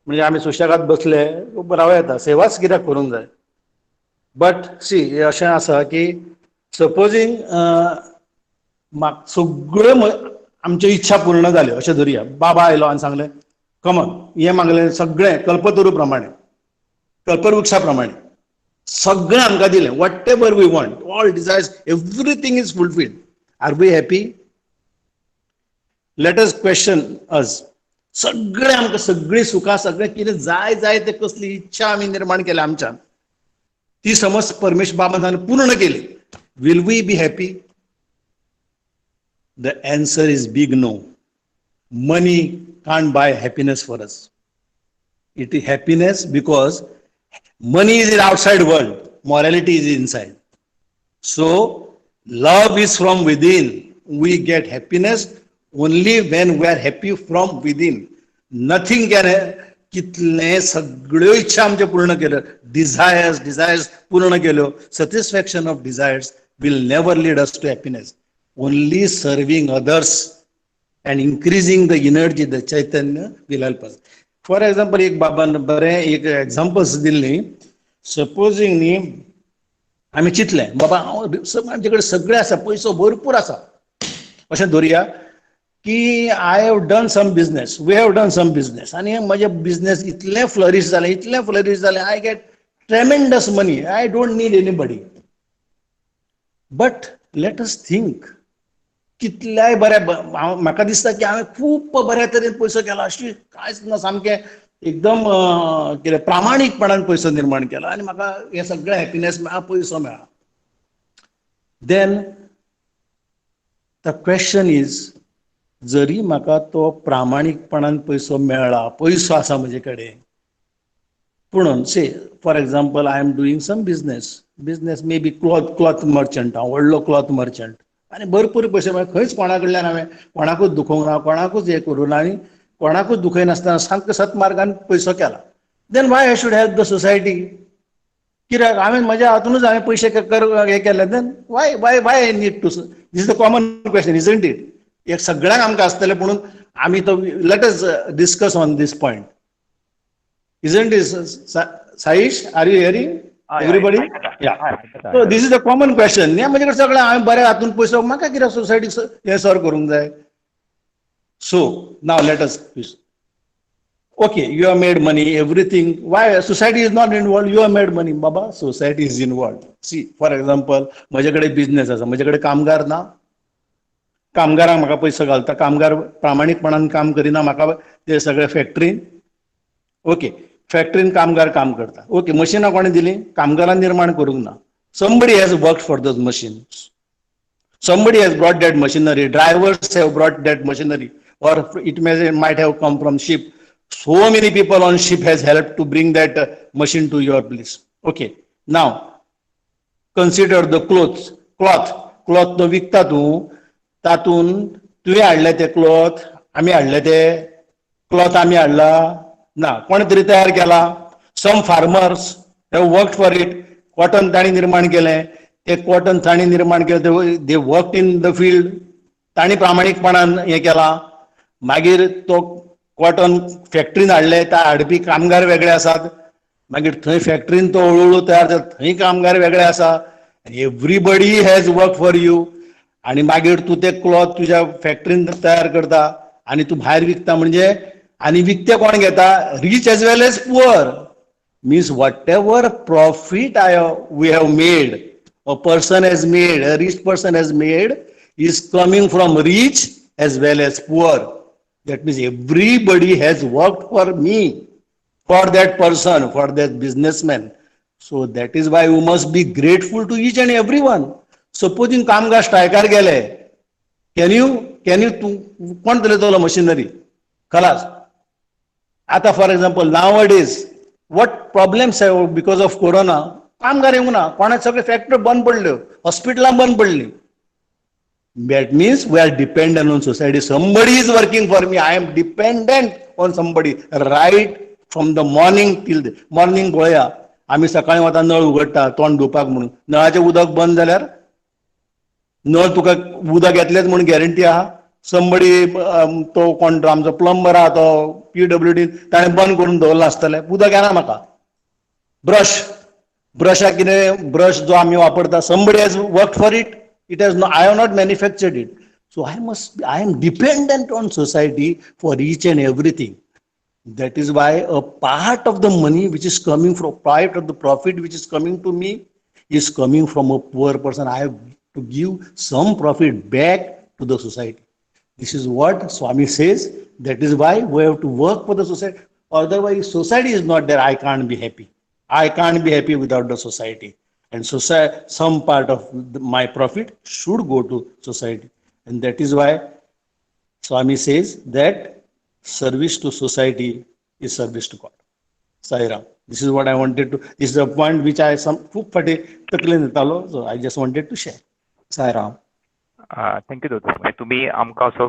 म्हणजे आमी सुशेगाद बसले रावं येता, सेवाच कित्याक करूंक जाय? बट सी अशें आसा की सपोजींग सगळ्यो आमच्यो इच्छा पूर्ण जाल्यो अशें धरुया. बाबा आयलो आनी सांगलें कमन हें मागलें सगळें कल्पतरू प्रमाणे, कल्पवृक्षा प्रमाणे सगळें आमकां दिलें. Whatever we want, all desires, everything is fulfilled. Are we happy? Let us question us. सगळें आमकां सगळीं सुखां, सगळें कितें जाय जाय तें कसली इच्छा आमी निर्माण केल्या आमच्यान, ती समज परमेश्वर बाबान पूर्ण केली, will we be happy? The answer is big no. Money can't buy happiness for us. It is happiness because money is in outside world, morality is inside. So love is from within. We get happiness only when we are happy from within. Nothing can कितले सगळ्यो इच्छा आमचे पूर्ण केल्यो, desires पूर्ण केल्यो. Satisfaction of desires will never lead us to happiness. Only serving others and increasing the energy, the chaitanya will help us. For example, एक बाबान बरें एक एक्झाम्पल्स दिल्ली. सपोजींग न्ही आमी चिंतलें बाबा आमचे कडेन सगळें आसा, पयसो भरपूर आसा अशें धरुया की I have done some business, we have done some business, आनी म्हजें बिजनेस इतलें फ्लरीश जालें, I get tremendous money, I don't need anybody. But let us think, कितल्याय बऱ्या म्हाका दिसता की हांवें खूब बऱ्या तरेन पयसो केला, अशी कांयच ना, सामकें एकदम कितें प्रामाणीकपणान पयसो निर्माण केला आनी म्हाका हें सगळें हॅपीनेस मेळ्ळा, पयसो मेळ्ळा. देन द क्वेश्चन इज, जरी म्हाका तो प्रामाणीकपणान पयसो मेळ्ळा, पयसो आसा म्हजे कडेन, पूण say for example I am doing some business may be cloth merchant, हांव व्हडलो क्लॉथ मर्चंट, आनी भरपूर पयशे मेळ्ळे. खंयच कोणा कडल्यान हांवें कोणाकूच दुखोवंक ना, कोणाकूच हें करूं ना, आनी कोणाकूच दुखयनासतना सामको सत्मार्गान पयसो केला. Then why I should help the society? कित्याक हांवें म्हज्या हातूनच हांवें पयशे हे केले. Then why I need to? This is the common question, isn't it? एक सगळ्यांक आमकां आसतलें, म्हणून आमी तो let us discuss on this point, isn't it Saish, are you hearing? हय, Everybody? आयकता. Yeah. हय, आयकता, So आयकता. this is a common question. न्ही म्हणजे सगळें हांवें बऱ्या हातून पयसो म्हाका कित्याक सोसायटी हें सर करूंक जाय. So now let us. Okay, you have made money, everything. Why society is not involved? You have made money, Baba. Society is involved. See, for example, म्हजे कडेन बिझनेस आसा, म्हजे कडेन कामगार ना. कामगारांक म्हाका पयसो घालता, कामगार प्रामाणीकपणान काम करिना, म्हाका ते सगळे फॅक्टरीन. ओके, फॅक्टरीन कामगार काम करता. ओके, मशिनां कोणी दिली? कामगारान निर्माण करूंक ना. Somebody has worked for those machines. Somebody has brought that machinery. Drivers have brought that machinery, or it might have come from ship. So many people on ship has helped to bring that machine to your place. Okay, now consider the cloth. तो विकता तूं, तातून तुवें हाडले ते cloth, आमी हाडले ते क्लॉथ आमी हाडला ना, कोणी तरी तयार केला. Some farmers have worked for it. Cotton तांणी निर्माण केलें, ते कॉटन तांणी निर्माण केलें, they worked in the field, तांणी प्रामाणीकपणान हें केलां. मागीर तो कॉटन फॅक्टरीन हाडले, त्या हाडपी कामगार वेगळे आसात. मागीर थंय फॅक्टरीन तो हळूहळू तयार जाता, थंय कामगार वेगळे आसा. Everybody has work for you. आनी मागीर तूं ते क्लॉथ तुज्या फॅक्टरीन तयार करता आनी तूं भायर विकता. म्हणजे आनी विकते कोण घेता? Rich as well as poor. Means whatever profit we have made, a person has made, a rich person has made, is coming from rich as well as poor. That means everybody has worked for me, for that person, for that businessman. So that is why we must be grateful to each and everyone. Supposing कामगार स्ट्रायकार गेले, can you कोण दिले machinery? खलास. आता for example nowadays what problems have because of corona? कामगार येऊंक ना, कोणाचे सगळे फॅक्टरी बंद पडल्यो, हॉस्पिटलां बंद पडली. That means we are dependent on society. Somebody is working for me. I am dependent on somebody right from the morning till the morning. पळया, आमी सकाळी वता नळ उगडटा तोंड धुवपाक म्हणून, नळाचें उदक बंद जाल्यार नळ तुका उदक येतलेंच म्हणून गॅरंटी आहा? somebody तो कोण आमचो प्लंबर आहा तो PWD ताणें बंद करून दवरला आसतलें, उदक येना म्हाका. ब्रशाक कितें, ब्रश जो आमी वापरता, somebody has worked for it. It has not, I have not manufactured it. So I am dependent on society for each and everything. That is why a part of the money which is coming from, part of the profit which is coming to me is coming from a poor person. I have to give some profit back to the society. This is what Swami says. That is why we have to work for the society. Otherwise, society is not there. I can't be happy. I can't be happy without the society. And society, some part of my profit should go to society. And that is why Swami says that service to society is service to God. Sai Ram. This is what I wanted to, this is a point which I खूप फाटी तकलेन येतालो. So I just wanted to share. Sai Ram. Thank you दोतोर. तुम्ही आमकां असो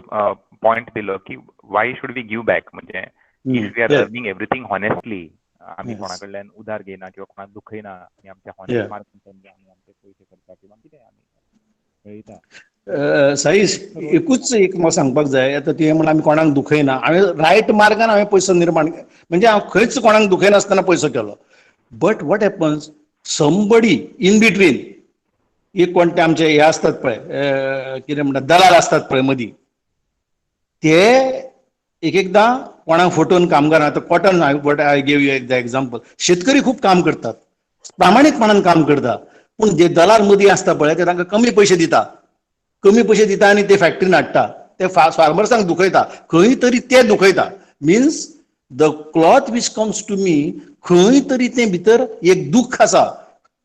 point दिलो की why should we give back. म्हणजे if we are earning everything honestly, आम्ही कोणाकडल्यान उधार घेयना किंवा कोणाक दुखयना आनी आमच्या हॉनेस्ट मार्गांतल्यान आमी आमचे पयशे करता किंवा कितें आमी मेळयता. साईश, एकूच एक म्हाका सांगपाक जाय. आतां तुवें म्हणलें आमी कोणाक दुखयना, हांवें रायट मार्गान हांवें पयसो निर्माण, म्हणजे हांव खंयच कोणाक दुखयनासतना पयसो केलो. But what happens, somebody in between, एक कोण ते आमचे हे आसतात पळय, कितें म्हणटा, दलाल आसतात पळय मदीं, ते एक एकदां कोणाक फटोवन कामगार, आतां cotton I give you example, शेतकरी खूप काम करतात, प्रामाणीकपणान काम करता, पूण जे दलाल मदीं आसता पळय ते तांकां कमी पयशे दिता आनी ते फॅक्टरीन हाडटा, ते फार्मर्सांक दुखयता, खंय तरी ते दुखयता. Means the cloth which comes to me, खंय तरी ते भितर एक दुख्ख आसा.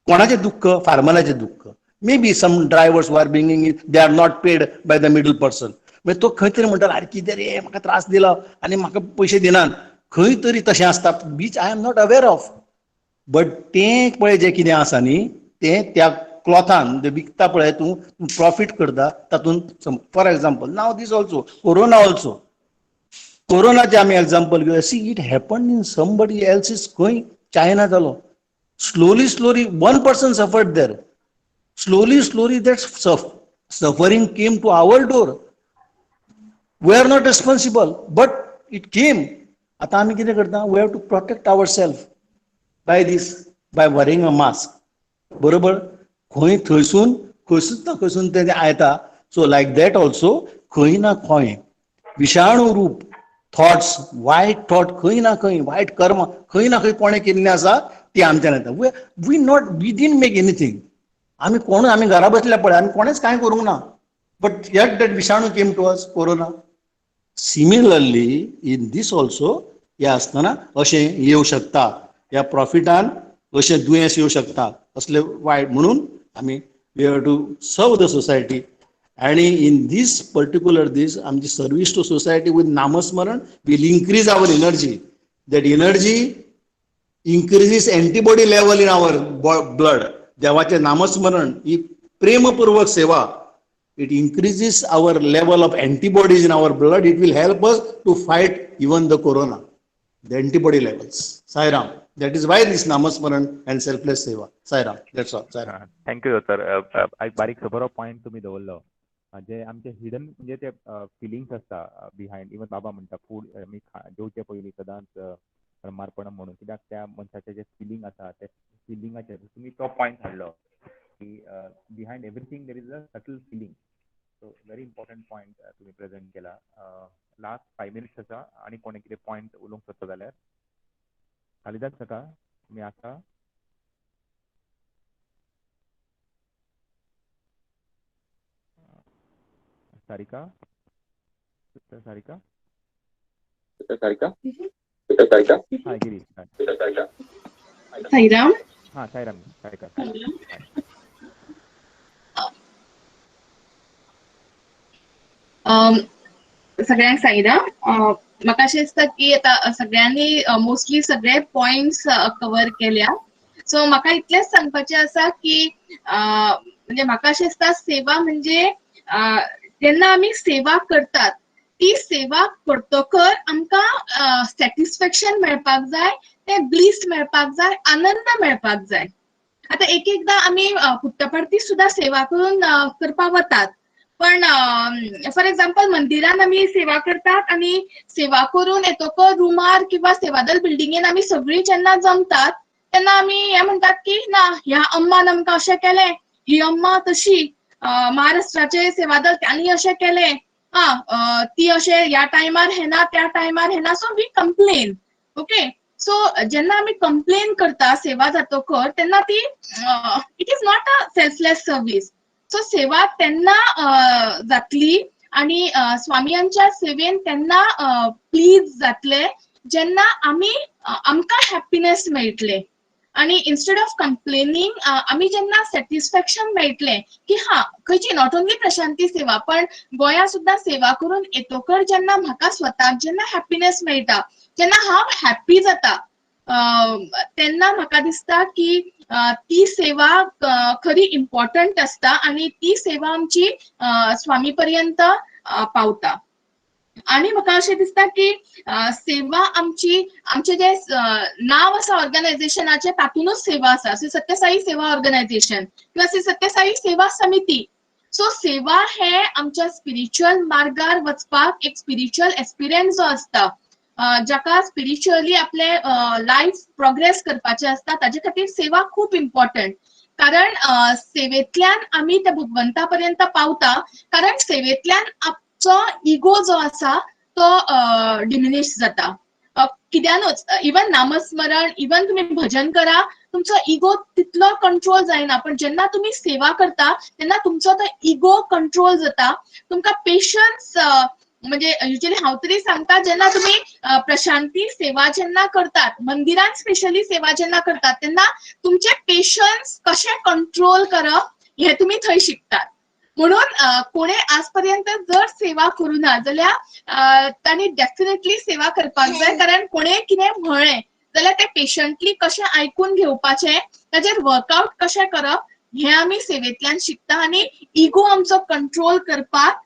कोणाचें दुख्ख? फार्मराचें दुख्ख. May be some drivers who are bringing it, they are not paid by the middle person. म्हणजे तो खंय तरी म्हणटा, अरे कितें रे, म्हाका त्रास दिलो आनी म्हाका पयशे दिनात, खंय तरी तशें आसता, which I am not aware of. But तें पळय जें कितें आसा न्ही, तें त्या क्लॉथान जे विकता पळय तूं प्रॉफीट करता तातूंत. For example now this also, कोरोनाचे आमी एक्झाम्पल घेवया. See, it happen in somebody else's, खंय चायना जालो. Slowly one person suffered there. Slowly that suffering came to our door. We are not responsible, but it came. आता आमी कितें करता? We have to protect ourselves. By wearing a mask बरोबर खंय खंयसून ते आयता सो लायक दॅट ऑल्सो खंय ना खंय विशाणू रूप थॉट्स वायट थॉट खंय ना खंय वायट कर्म खंय ना खंय कोणें केल्लें आसा ती आमच्यान येता वी डिडंट मेक एनीथींग आमी घरा बसल्या पळय आमी कोणेच कांय करूंक ना बट येट दॅट विशाणू came to us corona similarly in these also हे आसतना अशें येवं शकता ह्या प्रॉफिटान अशें दुयेंस येवं शकता असले वायट म्हणून आमी we have to serve the society आणि इन दीस पर्टिक्युलर दीस आमची सर्वीस टू सोसायटी विथ नामस्मरण will increase our energy that energy increases antibody level in our blood देवाचे नामस्मरण ही प्रेमपूर्वक सेवा it increases our level of antibodies in our blood. It will help us to fight even the corona, the antibody levels. Sai Ram. That is why this namasmaran and selfless seva. Sai Ram. That's all. Sai Ram. Thank you sir. एक बारीक बरो point तुम्ही दवरलो जे आमचे hidden म्हणजे ते fillings असता behind even बाबा म्हणटा फूड आमी जेवचे पयलीं सदांच मारपण म्हणून कित्याक त्या मनशाचे जे फिलिंग आसा ते फिलिंगाचेर तुम्ही तो पॉयंट हाडलो की behind everything there is a subtle feeling so very important point तुम्ही प्रेझेंट केला लास्ट 5 मिनिट्स आसा आणि कोणी कितें पॉयंट उलोवंक सोदता जाल्यार कालिदास काका तुम्ही आसा सारिका सारिका हाय गिरी साईराम हां साईराम सारिका सगळ्यांक साईराम म्हाका अशें दिसता की आतां सगळ्यांनी मोस्टली सगळे पॉइंट्स कवर केल्या सो म्हाका इतलेंच सांगपाचें आसा की म्हणजे म्हाका अशें दिसता सेवा म्हणजे जेन्ना आमी सेवा करतात ती सेवा करतकर आमकां सॅटिस्फॅक्शन मेळपाक जाय तें ब्लीस मेळपाक जाय आनंद मेळपाक जाय आतां एक एकदां आमी पुट्टपर्थी सुद्दां सेवा करून करपाक वतात पण फॉर एक्झाम्पल मंदिरान आमी सेवा करतात आनी सेवा करून येतकर रुमार किंवा सेवादल बिल्डिंगेन आमी सगळीं जेन्ना जमतात तेन्ना आमी हे म्हणटात की ना ह्या अम्मान आमकां अशें केलें ही अम्मा तशी महाराष्ट्राचे सेवादल त्यांनी अशें केलें ती अशें ह्या टायमार हेना त्या टायमार हेना so we complain okay so जेन्ना आमी कंप्लेन करता सेवा जातकर तेन्ना ती it is not a selfless service so सेवा तेन्ना जातली आणि स्वामियांच्या सेवेन तेन्ना प्लीज जातले जेन्ना आमी आमकां हॅपीनेस मेळटले आणि इन्स्टेड ऑफ कंप्लेनिंग आमी जेन्ना सॅटिस्फॅक्शन मेळटले की खंयची नॉट ओन्ली प्रशांती सेवा पण गोंया सुद्दां सेवा करून येतकर जेन्ना म्हाका स्वताक जेन्ना हॅपीनेस मेळटा जेन्ना हांव हॅप्पी जाता तेन्ना म्हाका दिसता की ती सेवा खरी इम्पॉर्टंट असता आणि ती सेवा आमची स्वामी पर्यंत पावता आणि म्हाका अशें दिसता की सेवा आमचे जे नाव आसा ऑर्गनायझेशनाचे तातूनच सेवा आसा श्री सत्यसाई सेवा ऑर्गनायझेशन किंवा श्री सत्यसाई सेवा समिती सो सेवा हे आमच्या स्पिरिच्युअल मार्गार वचपाक एक स्पिरिच्युअल एक्सपिरियन्स जो असता जाका स्पिरिच्युअली आपले लायफ प्रोग्रेस करपाचे असता ताजे खातीर सेवा खूप इम्पॉर्टंट कारण सेवेंतल्यान आमी त्या भगवंता पर्यंत पावता कारण सेवेंतल्यान आमचो इगो जो आसा तो डिमिनिश जाता कित्यानूच इवन नामस्मरण इवन तुम्ही भजन करा तुमचो इगो तितलो कंट्रोल जायना पण जेन्ना तुम्ही सेवा करता तेन्ना तुमचो तो इगो कंट्रोल जाता तुमकां पेशन्स म्हणजे युजली हांव तरी सांगता जेन्ना तुम्ही प्रशांती सेवा जेन्ना करतात मंदिरांत स्पेशली सेवा जेन्ना करतात तेन्ना तुमचे पेशन्स कशे कंट्रोल करप हे तुम्ही थंय शिकतात म्हणून कोणे आजपर्यंत जर सेवा करूना जाल्यार तांणी डेफिनेटली सेवा करपाक जाय कारण कोणे कितें म्हळें जाल्यार ते पेशंटली कशें आयकून घेवपाचें ताचेर वर्कआउट कशें करप हें आमी सेवेंतल्यान शिकता आनी इगो आमचो कंट्रोल करपाक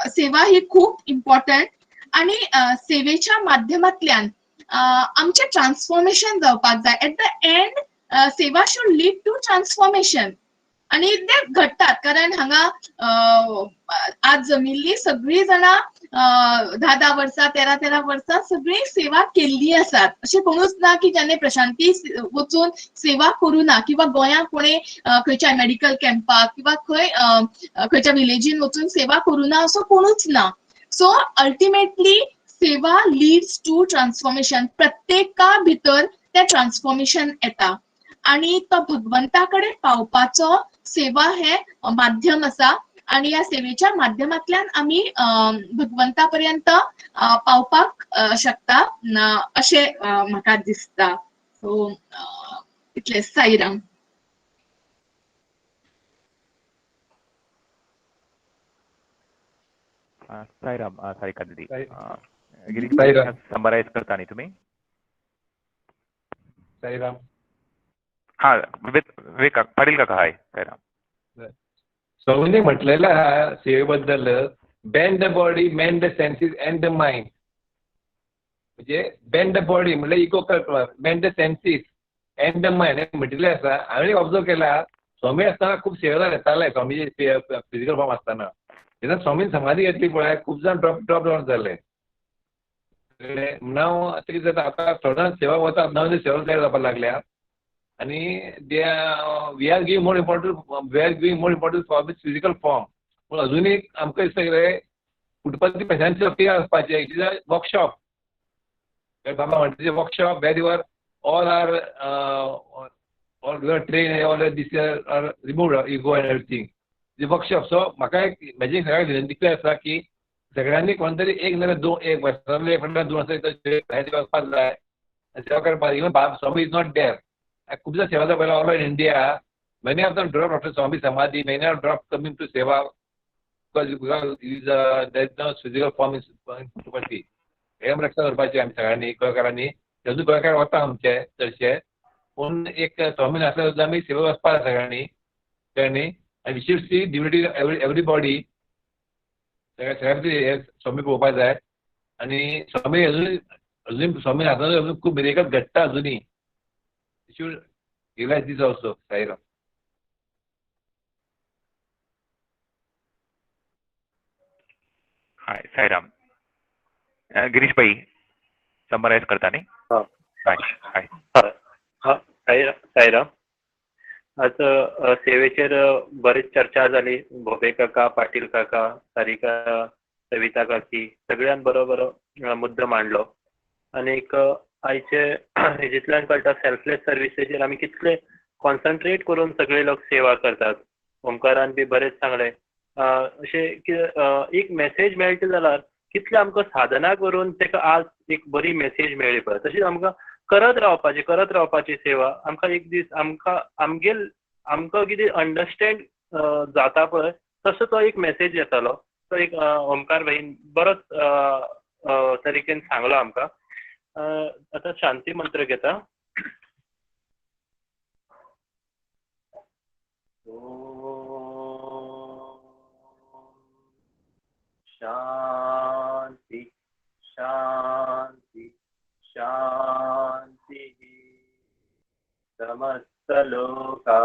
सेवा ही खूप इम्पॉर्टंट आणि सेवेच्या माध्यमांतल्यान आमचे ट्रान्सफॉर्मेशन जावपाक जाय एट द एंड सेवा शूड लीड टू ट्रान्सफॉर्मेशन आणि ते घडटात कारण हांगा आज जमिल्ली सगळीं जाणां 10-10 वर्सां 13-13 वर्सां सगळीं सेवा केल्ली आसात. अशें कोणूच ना की ज्याने प्रशांती वचून सेवा करूं ना किंवा गोंयांत कोणें खंयच्या मेडिकल कॅम्पाक किंवा खंयच्या विलेजीन वचून सेवा करूं ना असो कोणूच ना. सो अल्टिमेटली सेवा लीड्स टू ट्रान्सफॉर्मेशन. प्रत्येका भितर ते ट्रान्सफॉर्मेशन येता आणि तो भगवंता कडेन पावपाचो सेवा हे माध्यम आसा आणि या सेवेच्या माध्यमांतल्यान आमी भगवंता पर्यंत पावपाक शकता अशें म्हाका दिसता. सो इतलेंच. साईराम. साईराम सारिका दीदी. गिरीश साईराम. समराइज करता न्ही तुम्ही? साईराम. हा विवेक पाटील काका हाय. साईराम. स्वामींनी म्हटलेलं आहे सेवेबद्दल bend the body mend the senses and the mind. म्हणजे बेंड द बॉडी म्हणजे इको करप, bend the senses and the mind म्हटलेलें आसा. हांवें ऑब्जर्व केला स्वामी आसतना खूब सेवेदार येताले स्वामीचे फिजिकल फॉर्म आसतना. जेन्ना स्वामीन समाधी घेतली पळय खूब जाण ड्रॉप डावन जाले. नांव आतां कितें जाता आतां थोडे जाण सेवा वतात नवे सेवा तयार जावपाक लागल्या आणि we are giving more importance for this physical form. पूण अजुनूय आमकां दिसता कितें पुटपती पेशंटची फी आसपाचें. It is a workshop. Baba म्हणटा workshop where your all are train all these are removed ego and everything. Workshop. So म्हाका म्हाजी सगळ्यांक विनंती आसा की सगळ्यांनी कोण तरी एक नाल्यार एक वर्सांतले 2 वर्सां वचपाक जाय सेवा करपाक. Even Swami is not there. खूब जाण सेवा जावपाक all over India many of them drop after Swami samadhi. Many are drop coming to seva because there is no physical form in Puttaparthi. हे लक्षात दवरपाचें आमी सगळ्यांनी गोंयकारांनी. अजून गोंयकार वता आमचे चडशे पूण एक स्वामीन आसल्या सुद्दां आमी सेवा वचपाक सगळ्यांनी आनी we should see divinity everybody. सगळ्यांनी स्वामी पळोवपाक जाय आनी स्वामी अजून स्वामी हातान अजून खूब मिरेकल घडटा अजुनी. Should realise these also. Sairam. Hi Sairam. Girish bhai summarise करता न्ही? हाय हाय. साईराम. आज सेवेचेर बरीच चर्चा जाली. भोबे काका, पाटील काका, सारिका, सविता काकी सगळ्यान बरो मुद्दो मांडलो. आनीक आयचे हेजितल्यान कळटा सेल्फलेस सर्विसेचेर आमी कितले कॉन्सन्ट्रेट करून सगळे लोक सेवा करतात. ओमकारान बी बरेच सांगले अशें की एक मेसेज मेळटा जाल्यार कितले आमकां साधना करून तेका आज एक बरी मेसेज मेळ्ळी पळय तशीच आमकां करत रावपाची सेवा. आमकां एक दीस आमकां कितें अंडरस्टँड जाता पळय तसो तो एक मेसेज येतालो. तो एक ओमकार भाईन बरोच तरिकेन सांगलो आमकां. आतां शांती मंत्र घेता. शांति शांति शांति समस्त लोका